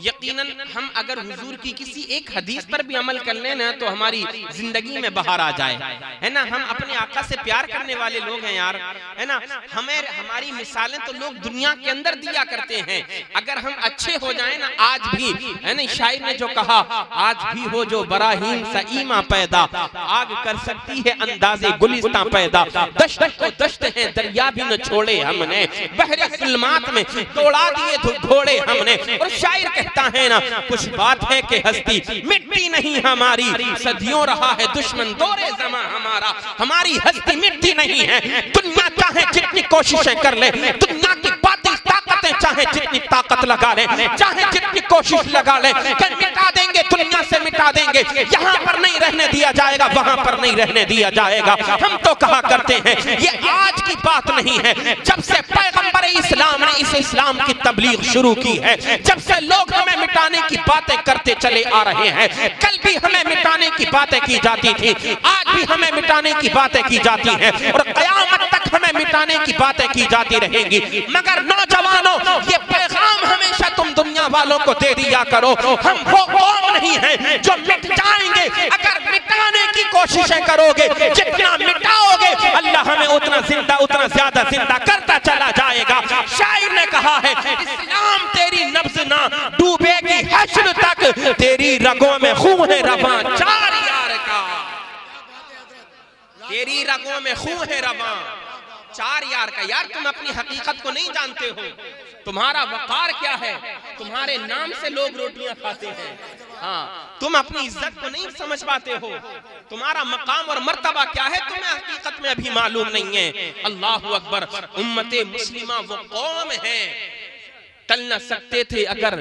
यकीनन हम अगर हुजूर की किसी एक हदीस पर भी अमल कर लें ना तो हमारी जिंदगी में बहार आ जाए, है ना। हम अपने आका से प्यार करने वाले लोग हैं यार, है ना। हमारी मिसालें तो लोग दुनिया के अंदर दिया करते हैं। अगर हम अच्छे हो जाए ना आज भी, है ना, शायर ने जो कहा, आज भी हो जो बराहीम सा ईमा पैदा, आग कर सकती है अंदाज गुलिस्तां पैदा, दश्त को दश्त है दरिया भी न छोड़े हमने, बहरे जुल्मात में दौड़ा दिए घोड़े हमने। और शायर कहता है ना, कुछ बात है कि हस्ती मिट्टी नहीं हमारी, सदियों रहा है दुश्मन दौरे ज़मां हमारा, हमारी हस्ती मिट्टी नहीं है। दुनिया चाहे जितनी कोशिशें कर ले, दुनिया की बातें ताकतें चाहे जितनी ताकत लगा ले, चाहे जितनी कोशिश लगा ले, कल मिटा देंगे, दुनिया से मिटा देंगे। यहाँ पर नहीं रहने दिया जाएगा, वहां पर नहीं रहने दिया जाएगा। हम तो कहा करते हैं, ये आज की बात नहीं है। जब से पैगंबर इस्लाम ने इस इस्लाम की तबलीग शुरू की है, जब से लोग हमें मिटाने की बातें करते चले आ रहे हैं। कल भी हमें मिटाने की बातें की जाती थी, आज भी हमें मिटाने की बातें की जाती हैं और क़यामत तक हमें मिटाने की बातें की जाती रहेंगी। मगर नौजवानों, ये पैगाम हमेशा तुम दुनिया वालों को दे दिया करो, हम वो कौम नहीं है जो मिट जाएंगे। अगर मिटाने की कोशिशें करोगे, जितना मिटाओगे, अल्लाह हमें उतना ज्यादा जिंदा करता चला जाएगा। शायर ने कहा है इस्लाम तेरी नब्ज ना डूबेगी हश्र तक, तेरी रगों में खून है रवां 4 यार का, तेरी रगों में खून है रवां 4 यार का। यार तुम अपनी हकीकत को नहीं जानते हो, तुम्हारा वकार क्या है, तुम्हारे नाम से लोग रोटियां खाते हैं। हाँ, तुम अपनी इज्जत को नहीं समझ पाते हो, तुम्हारा मकाम और मर्तबा क्या है तुम्हें हकीकत में अभी मालूम नहीं है। अल्लाहु अकबर। उम्मते मुस्लिमा वो कौम है, टल न सकते थे अगर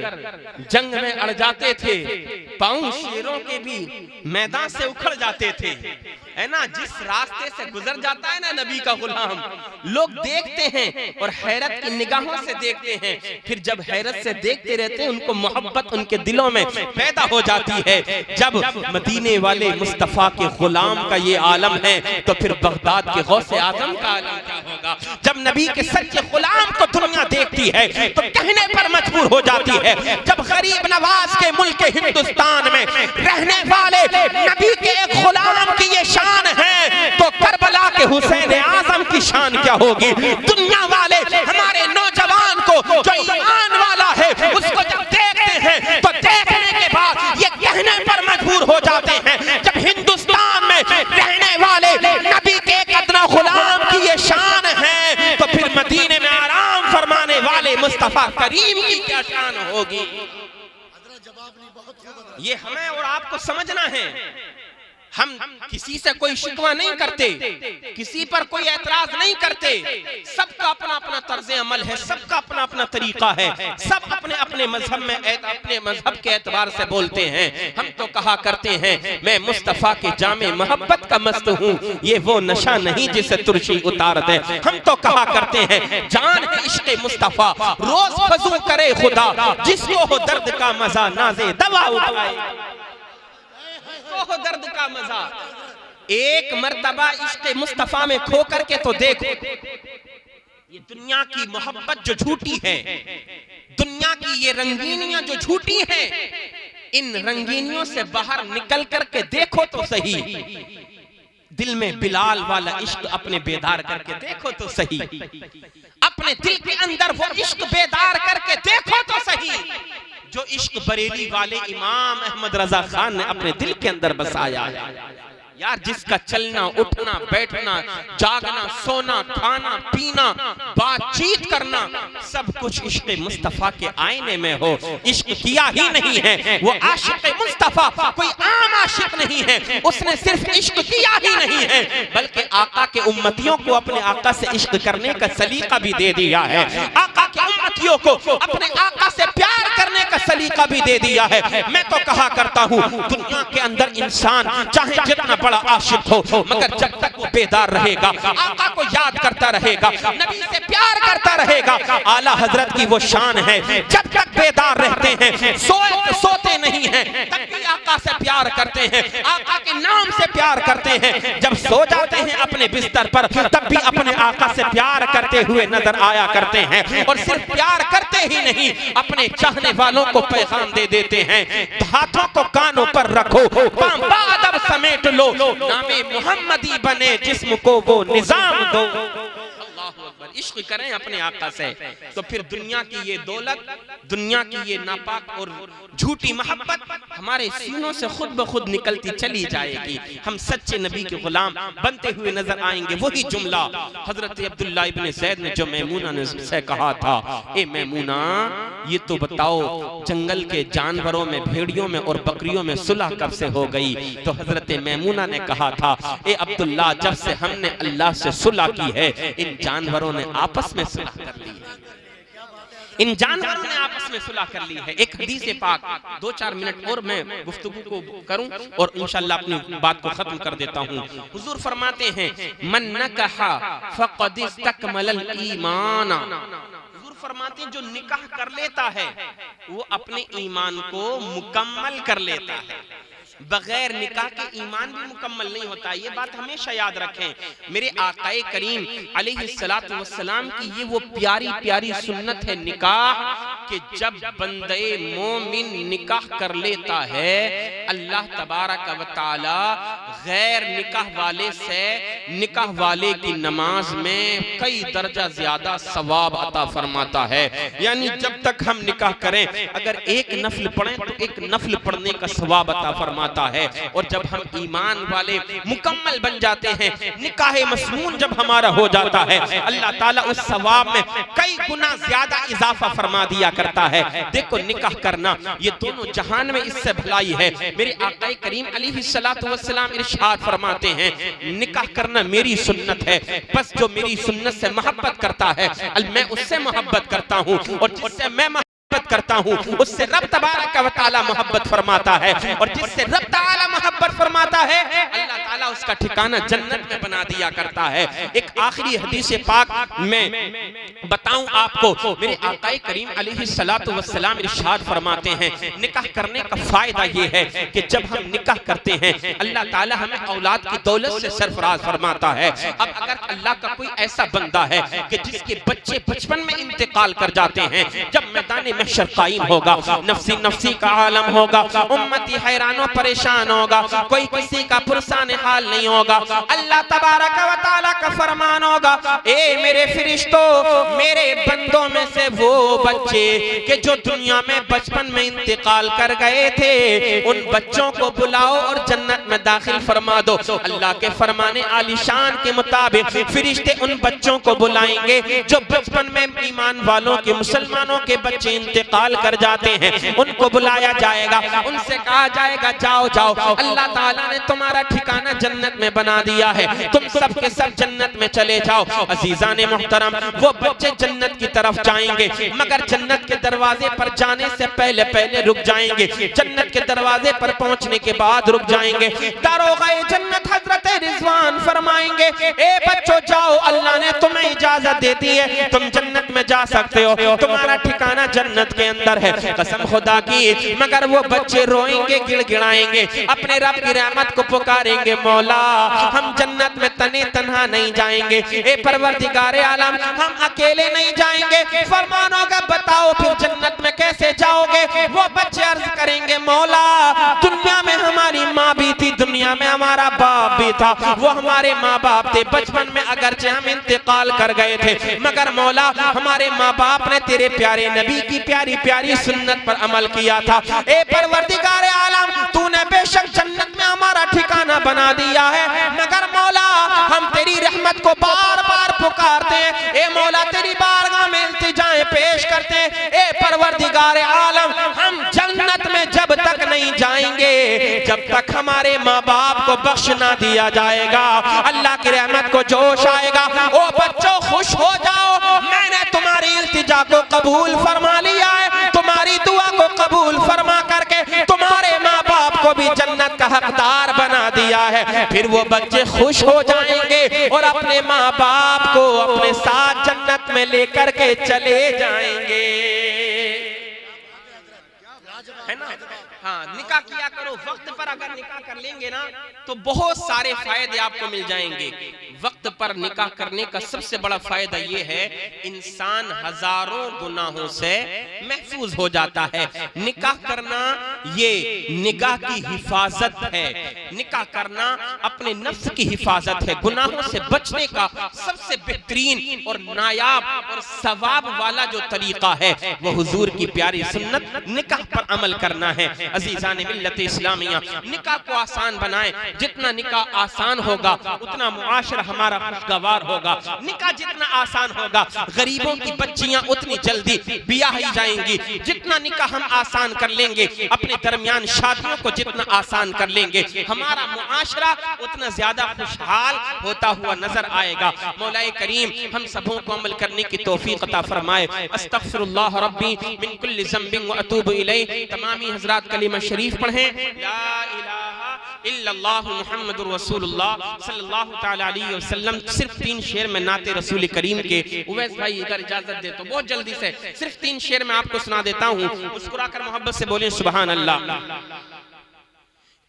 जंग में अड़ जाते थे, पांव शेरों के भी मैदान से उखड़ जाते थे, है ना। जिस रास्ते से गुजर जाता है ना नबी का गुलाम, लोग देखते हैं और हैरत की निगाहों से देखते हैं, फिर जब हैरत से देखते रहते हैं उनको मोहब्बत उनके दिलों में पैदा हो जाती है। जब मदीने वाले मुस्तफा के गुलाम का ये आलम है तो फिर बगदाद के गौसे आजम का आलम क्या होगा। जब नबी के सच्चे गुलाम को दुनिया देखती है तो कहने पर मजबूर हो जाती है। जब गरीब नवाज के मुल्क हिंदुस्तान में रहने वाले नबी के एक गुलाम की ये शान है तो करबला के हुसैन आजम की शान क्या होगी। दुनिया वाले हमारे नौजवान को जो ईमान वाला है उसको जब देखते हैं तो देखने के बाद ये कहने पर मजबूर हो जाते हैं जब हिंदुस्तान में रहने वाले नबी के एक अदना गुलाम की ये शान है तो फिर मदीने में आराम फरमाने वाले मुस्तफा करीम की क्या शान होगी। ये हमें और आपको समझना है। हम किसी से कोई शिकवा नहीं करते, किसी पर कोई एतराज नहीं करते, सबका अपना अपना तर्ज अमल है, सबका अपना अपना तरीका है, सब अपने अपने मजहब में अपने मजहब के एतबार से बोलते हैं। हम तो कहा करते हैं मैं मुस्तफा के जामे मोहब्बत का मस्त हूँ, ये वो नशा नहीं जिसे तुर्शी उतार दे। हम तो कहा करते हैं जान है इश्क़ मुस्तफा रोज फजू करे खुदा, जिसको हो दर्द का मजा नाज़े दवा उठाए, हो दर्द का मजा। एक मर्तबा इश्क़ मुस्तफा में खो करके तो देखो, ये दुनिया की मोहब्बत जो झूठी है, दुनिया की ये रंगीनियां जो झूठी हैं, इन रंगीनियों से बाहर निकल करके देखो तो सही। दिल में बिलाल वाला इश्क अपने बेदार करके देखो तो सही, अपने दिल के अंदर वो इश्क बेदार करके देखो तो सही जो इश्क बरेली वाले इमाम अहमद रजा खान ने अपने दिल के अंदर बसाया है। यार जिसका चलना उठना बैठना जागना सोना खाना पीना बातचीत करना सब कुछ इश्क़ मुस्तफ़ा के आईने में हो। इश्क किया ही नहीं है वो आशिक़ मुस्तफ़ा कोई आम आशिक़ नहीं है, उसने सिर्फ इश्क किया ही नहीं है बल्कि आका के उम्मतियों को अपने आका से इश्क करने का सलीका भी दे दिया है। आका के उम्मतियों को अपने आका से प्यार करने का सलीका भी दे दिया है। मैं तो कहा करता हूँ दुनिया के अंदर इंसान चाहे जितना बड़ा आशिक हो मगर जब तक वो बेदार रहेगा, आका को याद करता रहेगा, नबी से प्यार करता रहेगा, आला हजरत की वो शान है जब तक बेदार रहते हैं सोते नहीं हैं तब भी आका से प्यार करते हैं, आका के नाम से प्यार करते हैं। जब सो जाते हैं अपने बिस्तर पर तब भी अपने आका से प्यार करते हुए नजर आया करते हैं। और सिर्फ प्यार करते ही नहीं अपने चाहने वालों को पैगाम दे देते हैं, हाथों को कानों पर रखो, बादब समेट लो, नामे मोहम्मदी बने जिस्म को वो निजाम दो। अल्लाहु अकबर। इश्क करें अपने आका से तो फिर दुनिया की ये दौलत, दुनिया की ये नापाक और झूठी मोहब्बत हमारे सीनों से खुद ब खुद निकलती चली जाएगी। हम सच्चे नबी के गुलाम बनते हुए नजर आएंगे। वही जुमला हजरत अब्दुल्ला इब्न ज़ैद ने जो मैमूना ने से कहा था, ए मैमूना ये तो बताओ जंगल के जानवरों में भेड़ियों में और बकरियों में सुलह कब से हो गई। तो हजरत मैमूना ने कहा था, ए अब्दुल्ला जब से हमने अल्लाह से सुलह की है इन जानवरों ने आपस में सुलह कर ली है, इन जानवरों ने आपस में सुलह कर ली है। एक हदीस पाक 2-4 मिनट और मैं गुफ्तगू को करूं और इंशाअल्लाह अपनी बात को खत्म कर देता हूं। हुजूर फरमाते हैं मन नकहा फक़द इस्तकमलल ईमान, हुजूर फरमाते हैं जो निकाह कर लेता है वो अपने ईमान को मुकम्मल कर लेता है। बगैर निकाह के ईमान भी मुकम्मल नहीं होता। ये बात हमेशा याद रखें। मेरे आकाए करीम अलैहिस्सलातु वस्सलाम की ये वो प्यारी प्यारी सुन्नत है निकाह कि जब बंदे मोमिन निकाह कर लेता है अल्लाह तबारक व तआला गैर निकाह वाले से निकाह वाले की नमाज में कई दर्जा ज्यादा सवाब अता फरमाता है। यानी जब तक हम निकाह करें, अगर एक नफल पढ़ें तो एक नफल पढ़ने का सवाब अता फरमाता है। और जब हम ईमान वाले मुकम्मल बन जाते हैं, निकाह मसनून जब हमारा हो जाता है, अल्लाह ताला उस सवाब में कई गुना ज्यादा इजाफा फरमा दिया करता है। देखो निकाह करना ये दोनों जहान में इससे भलाई है। मेरे आका करीम अलैहिस्सलातु वस्सलाम इरशाद फरमाते हैं, निकाह करना मेरी सुन्नत है, बस जो मेरी सुन्नत से मोहब्बत करता है मैं उससे मोहब्बत करता हूँ, और जिससे मैं मोहब्बत करता हूँ उससे रब तबारक व तआला मोहब्बत फरमाता है, और जिससे रब तआला मोहब्बत फरमाता है अल्लाह ताला उसका ठिकाना जन्नत में बना दिया करता है। एक आखिरी हदीस पाक में बताऊं आपको, मेरे आका करीम अलैहिस्सलातु वस्सलाम इरशाद फरमाते हैं, निकाह करने का फायदा ये है कि जब हम निकाह करते हैं अल्लाह ताला हमें औलाद की दौलत से सरफराज फरमाता है। अब अगर अल्लाह का कोई ऐसा बंदा है कि जिसके बच्चे बचपन में इंतकाल कर जाते हैं, जब मैदान महशर कायम होगा, नफ्सी नफ्सी का आलम होगा, उम्मती हैरान परेशान होगा, कोई किसी का पुरसान हाल नहीं होगा, अल्लाह तबारक व तआला का फरमान होगा, ए मेरे फरिश्तों, मेरे बंदों में से वो बच्चे कि जो दुनिया में बचपन में इंतकाल कर गए थे, उन बच्चों को बुलाओ और जन्नत में दाखिल फरमा दो। अल्लाह के फरमाने आलिशान के मुताबिक फरिश्ते उन बच्चों को बुलाएंगे जो बचपन में ईमान वालों के मुसलमानों के बच्चे इंतकाल कर जाते हैं, उनको बुलाया जाएगा, उनसे कहा जाएगा जाओ जाओ, अल्लाह ताला ने तुम्हारा ठिकाना जन्नत में बना दिया है, तुम सब के सब जन्नत में चले जाओ। अजीजान मोहतरम, वो बच्चे जन्नत की तरफ जाएंगे, मगर जन्नत के दरवाजे पर जाने से पहले पहले रुक जाएंगे, जन्नत के दरवाजे पर पहुंचने के बाद रुक जाएंगे। दारोगाए जन्नत हजरत रिजवान फरमाएंगे, ए बच्चों जाओ, अल्लाह ने तुम्हें इजाजत दे दी है, तुम जन्नत में जा सकते हो, तुम्हारा ठिकाना जन्नत के अंदर है। कसम खुदा की, मगर वो बच्चे रोएंगे, गिड़गिड़ाएंगे, अपने रब की रहमत को पुकारेंगे, मौला हम जन्नत में तने तन्हा नहीं जाएंगे, ए परवरदिगारे आलम हम अकेले नहीं जाएंगे। फरमान होगा बताओ फिर जन्नत में कैसे जाओगे? वो बच्चे अर्ज करेंगे, मौला दुनिया में हमारी माँ भी थी, दुनिया में हमारा बाप भी था, वो हमारे माँ बाप थे, बचपन में अगरचे हम इंतकाल कर गए थे, मगर मौला हमारे माँ बाप ने तेरे प्यारे नबी की प्यारी प्यारी सुन्नत पर अमल किया था। ए परवरदिगारे आलम तूने बेशक जन्नत में हमारा ठिकाना बना दिया है, मगर मौला हम तेरी रहमत को बार बार पुकारते हैं, ए मौला तेरी बारगाह में इल्तिजाएं पेश करते हैं, ए परवरदिगारे आलम हम जन्नत में जब तक नहीं जाएंगे जब तक हमारे माँ बाप को बख्श ना दिया जाएगा, अल्लाह की रहमत को जोश आएगा। ओ बच्चों खुश हो जाओ, मैंने तुम्हारी इल्तिजा को कबूल फरमा लिया है, तुम्हारी दुआ को कबूल फरमा करके तुम्हारे माँ बाप को भी जन्नत का हकदार बना दिया है। फिर वो बच्चे खुश हो जाएंगे और अपने माँ बाप को अपने साथ जन्नत में लेकर के चले जाएंगे, है ना? हाँ, निकाह किया करो वक्त पर। अगर निकाह कर लेंगे ना तो बहुत सारे फायदे आपको मिल जाएंगे। वक्त पर निकाह करने का सबसे बड़ा फायदा ये है, इंसान हजारों गुनाहों से महफूज हो जाता है। निकाह करना ये निगाह की हिफाजत है, निकाह करना अपने नफ्स की हिफाजत है, गुनाहों से बचने का सबसे बेहतरीन और नायाब और सवाब वाला जो तरीका है वो हुजूर की प्यारी सुन्नत निकाह पर अमल करना है। अजीजान मिल्लत इस्लामिया, निकाह को आसान बनाएं, जितना निकाह आसान होगा उतना मुआशरा हमारा खुशगवार होगा। निकाह जितना आसान होगा गरीबों की बच्चियां उतनी जल्दी ब्याही जाएंगी। जितना निकाह हम आसान कर लेंगे, अपने दरमियान शादियों को जितना आसान कर लेंगे, हमारा मुआशरा उतना ज्यादा खुशहाल होता हुआ नजर आएगा। मौलाए करीम हम सबों को अमल करने की तौफीक अता फरमाए। अस्तगफिरुल्लाह रब्बी मिन कुल्लि ज़ंबिन व अतूबु इलैहि। तमामी हजरात कलिमा शरीफ पढ़ें, ला इलाहा इल्लल्लाह मुहम्मदुर रसूलुल्लाह सल्लल्लाहु तआला अलैहि वसल्लम। सिर्फ 3 शेर में नाते रसूल करीम के, उवैस भाई अगर इजाजत दे तो बहुत जल्दी से सिर्फ 3 शेर में आपको सुना देता हूँ, मुस्कुराकर मोहब्बत से बोलें सुभान अल्लाह।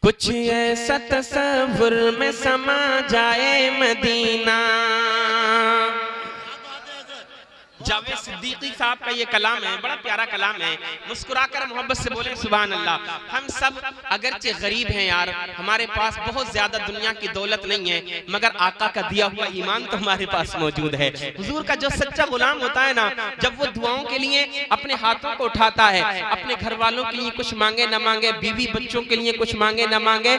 कुछ ऐसा तसव्वुर में समा जाए मदीना, जावेद सिद्दीकी साहब का ये कलाम है, बड़ा प्यारा कलाम है। मुस्कुराकर मोहब्बत से बोले सुभान अल्लाह। हम सब अगरचे गरीब हैं यार, हमारे पास बहुत ज्यादा दुनिया की दौलत नहीं है, मगर आका का दिया हुआ ईमान तो हमारे पास मौजूद है। हुजूर का जो सच्चा गुलाम होता है ना, जब वो दुआओं के लिए अपने हाथों को उठाता है, अपने घर वालों के लिए कुछ मांगे न मांगे, बीवी बच्चों के लिए कुछ मांगे न मांगे,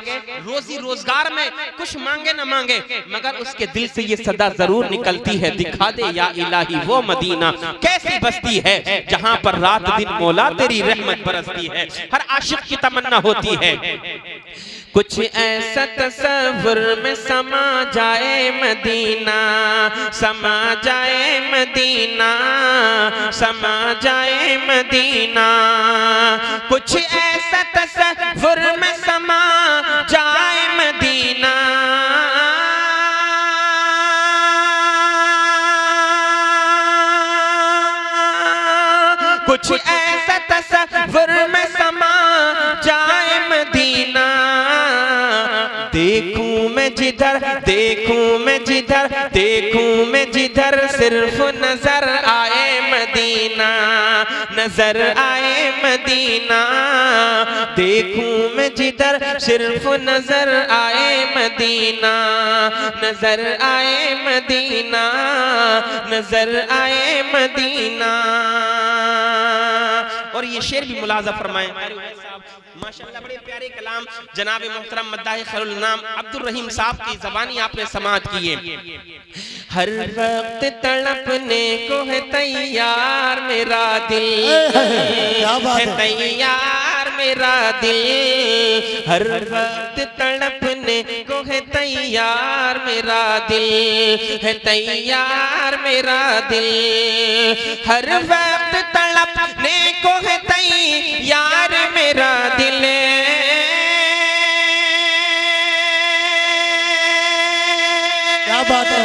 रोजी रोजगार में कुछ मांगे न मांगे, मगर उसके दिल से ये सदा जरूर निकलती है, दिखा दे या इलाही वो मदीना कैसी बस्ती है जहां पर रात दिन मौला तेरी रहमत बरसती है। हर आशिक की तमन्ना होती है कुछ ऐसा तसव्वुर में समा जाए मदीना, समा जाए मदीना, समा जाए मदीना, कुछ ऐसा तसव्वुर में समा जाए मदीना, कुछ ऐसा तसव्वुर में समा जाए मदीना। देखूं मैं जिधर, देखूं मैं जिधर, देखूं मैं जिधर, सिर्फ नजर आए मदीना, नजर आए मदीना। देखूं मैं जिधर, सिर्फ नजर आए मदीना, नजर आए मदीना, नजर आए मदीना। और ये शेर भी मुलाजा फरमाएं माशाअल्लाह, बड़े प्यारे कलाम जनाब मोहतरम मद्दाह खैरुल नाम अब्दुल रहीम साहब की ज़बानी आपने समाअत किए। हर वक्त तड़पने को है तैयार मेरा दिल, है तैयार मेरा दिल, हर वक्त तड़पने को है तैयार मेरा दिल, है तैयार मेरा दिल, हर वक्त तड़पने को है तैयार मेरा दिल, क्या बात है,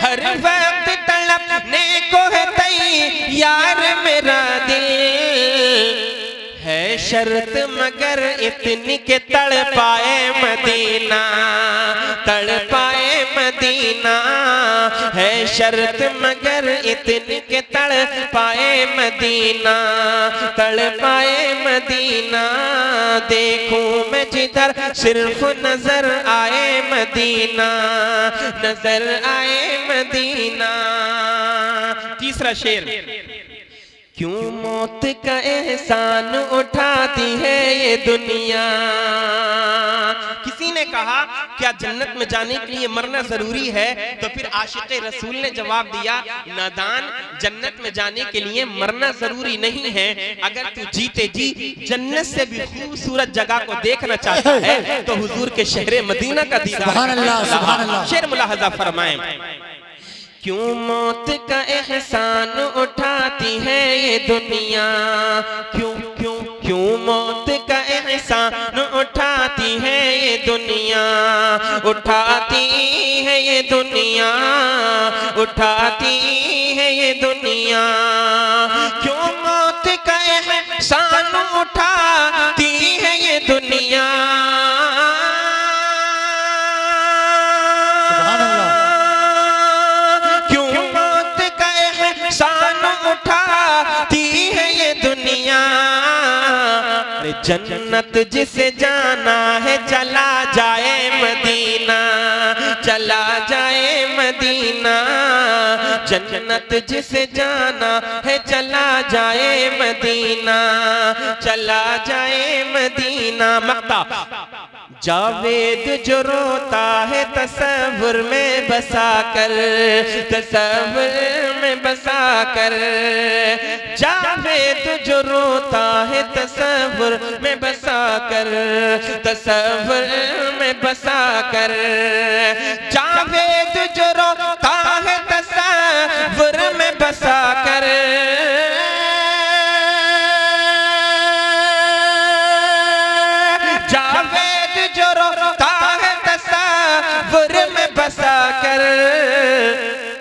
हर वक्त तड़पने को है तैयार मेरा दिल, है शर्त मगर इतनी के तड़ पाए मदीना, तड़ पाए मदीना, है शर्त मगर इतनी के तड़ पाए मदीना, तड़ पाए मदीना। देखूं मैं जिधर, सिर्फ नजर आए मदीना, नजर आए मदीना। तीसरा शेर, क्यों मौत का एहसान उठाती है ये दुनिया। किसी ने कहा क्या जन्नत में जाने के लिए मरना जरूरी है, तो फिर आशिक रसूल ने जवाब दिया, नादान, जन्नत में जाने के लिए मरना जरूरी नहीं है, अगर तू जीते जी जन्नत से भी खूबसूरत जगह को देखना चाहता है तो हुजूर के शहर मदीना का दीदार। सुभान अल्लाह, सुभान अल्लाह। शेर मुलाहजा फरमाएं, क्यों मौत का एहसान उठाती है ये दुनिया, क्यों क्यों क्यों मौत का एहसान उठाती है ये दुनिया, उठाती है ये दुनिया, उठाती है ये दुनिया, क्यों मौत का एहसान उठाती है ये दुनिया, जन्नत जिसे जाना है चला जाए मदीना, चला जाए मदीना, जन्नत जिसे जाना है चला जाए मदीना, चला जाए मदीना। मक्ता, जावेद जो रोता है तसव्वुर में बसा कर, तसव्वुर में बसा कर, जावेद जो रोता है तसव्वुर में बसा कर, तसव्वुर में बसा कर, जावेद जो रोता है तसव्वुर में बसा कर, जावेद जो रोता है तसव्वुर में बसा कर,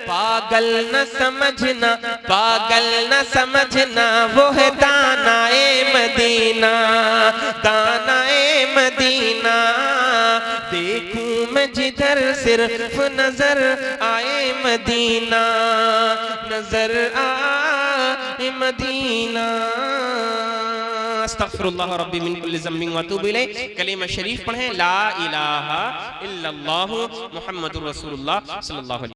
पागल न समझना, पागल न समझना, वो है दानाए मदीना, दानाए मदीना। देखूं मैं जिधर सिर्फ नजर आए मदीना, नजर आए मदीना। अस्तगफिरुल्लाह रब्बी मिन कुल्लि ज़म्बिन व अतूबु इलैह। कलीमा शरीफ पढ़ें, ला इलाहा इल्लल्लाहु मुहम्मदुर रसूलुल्लाह सल्लल्लाहु अलैहि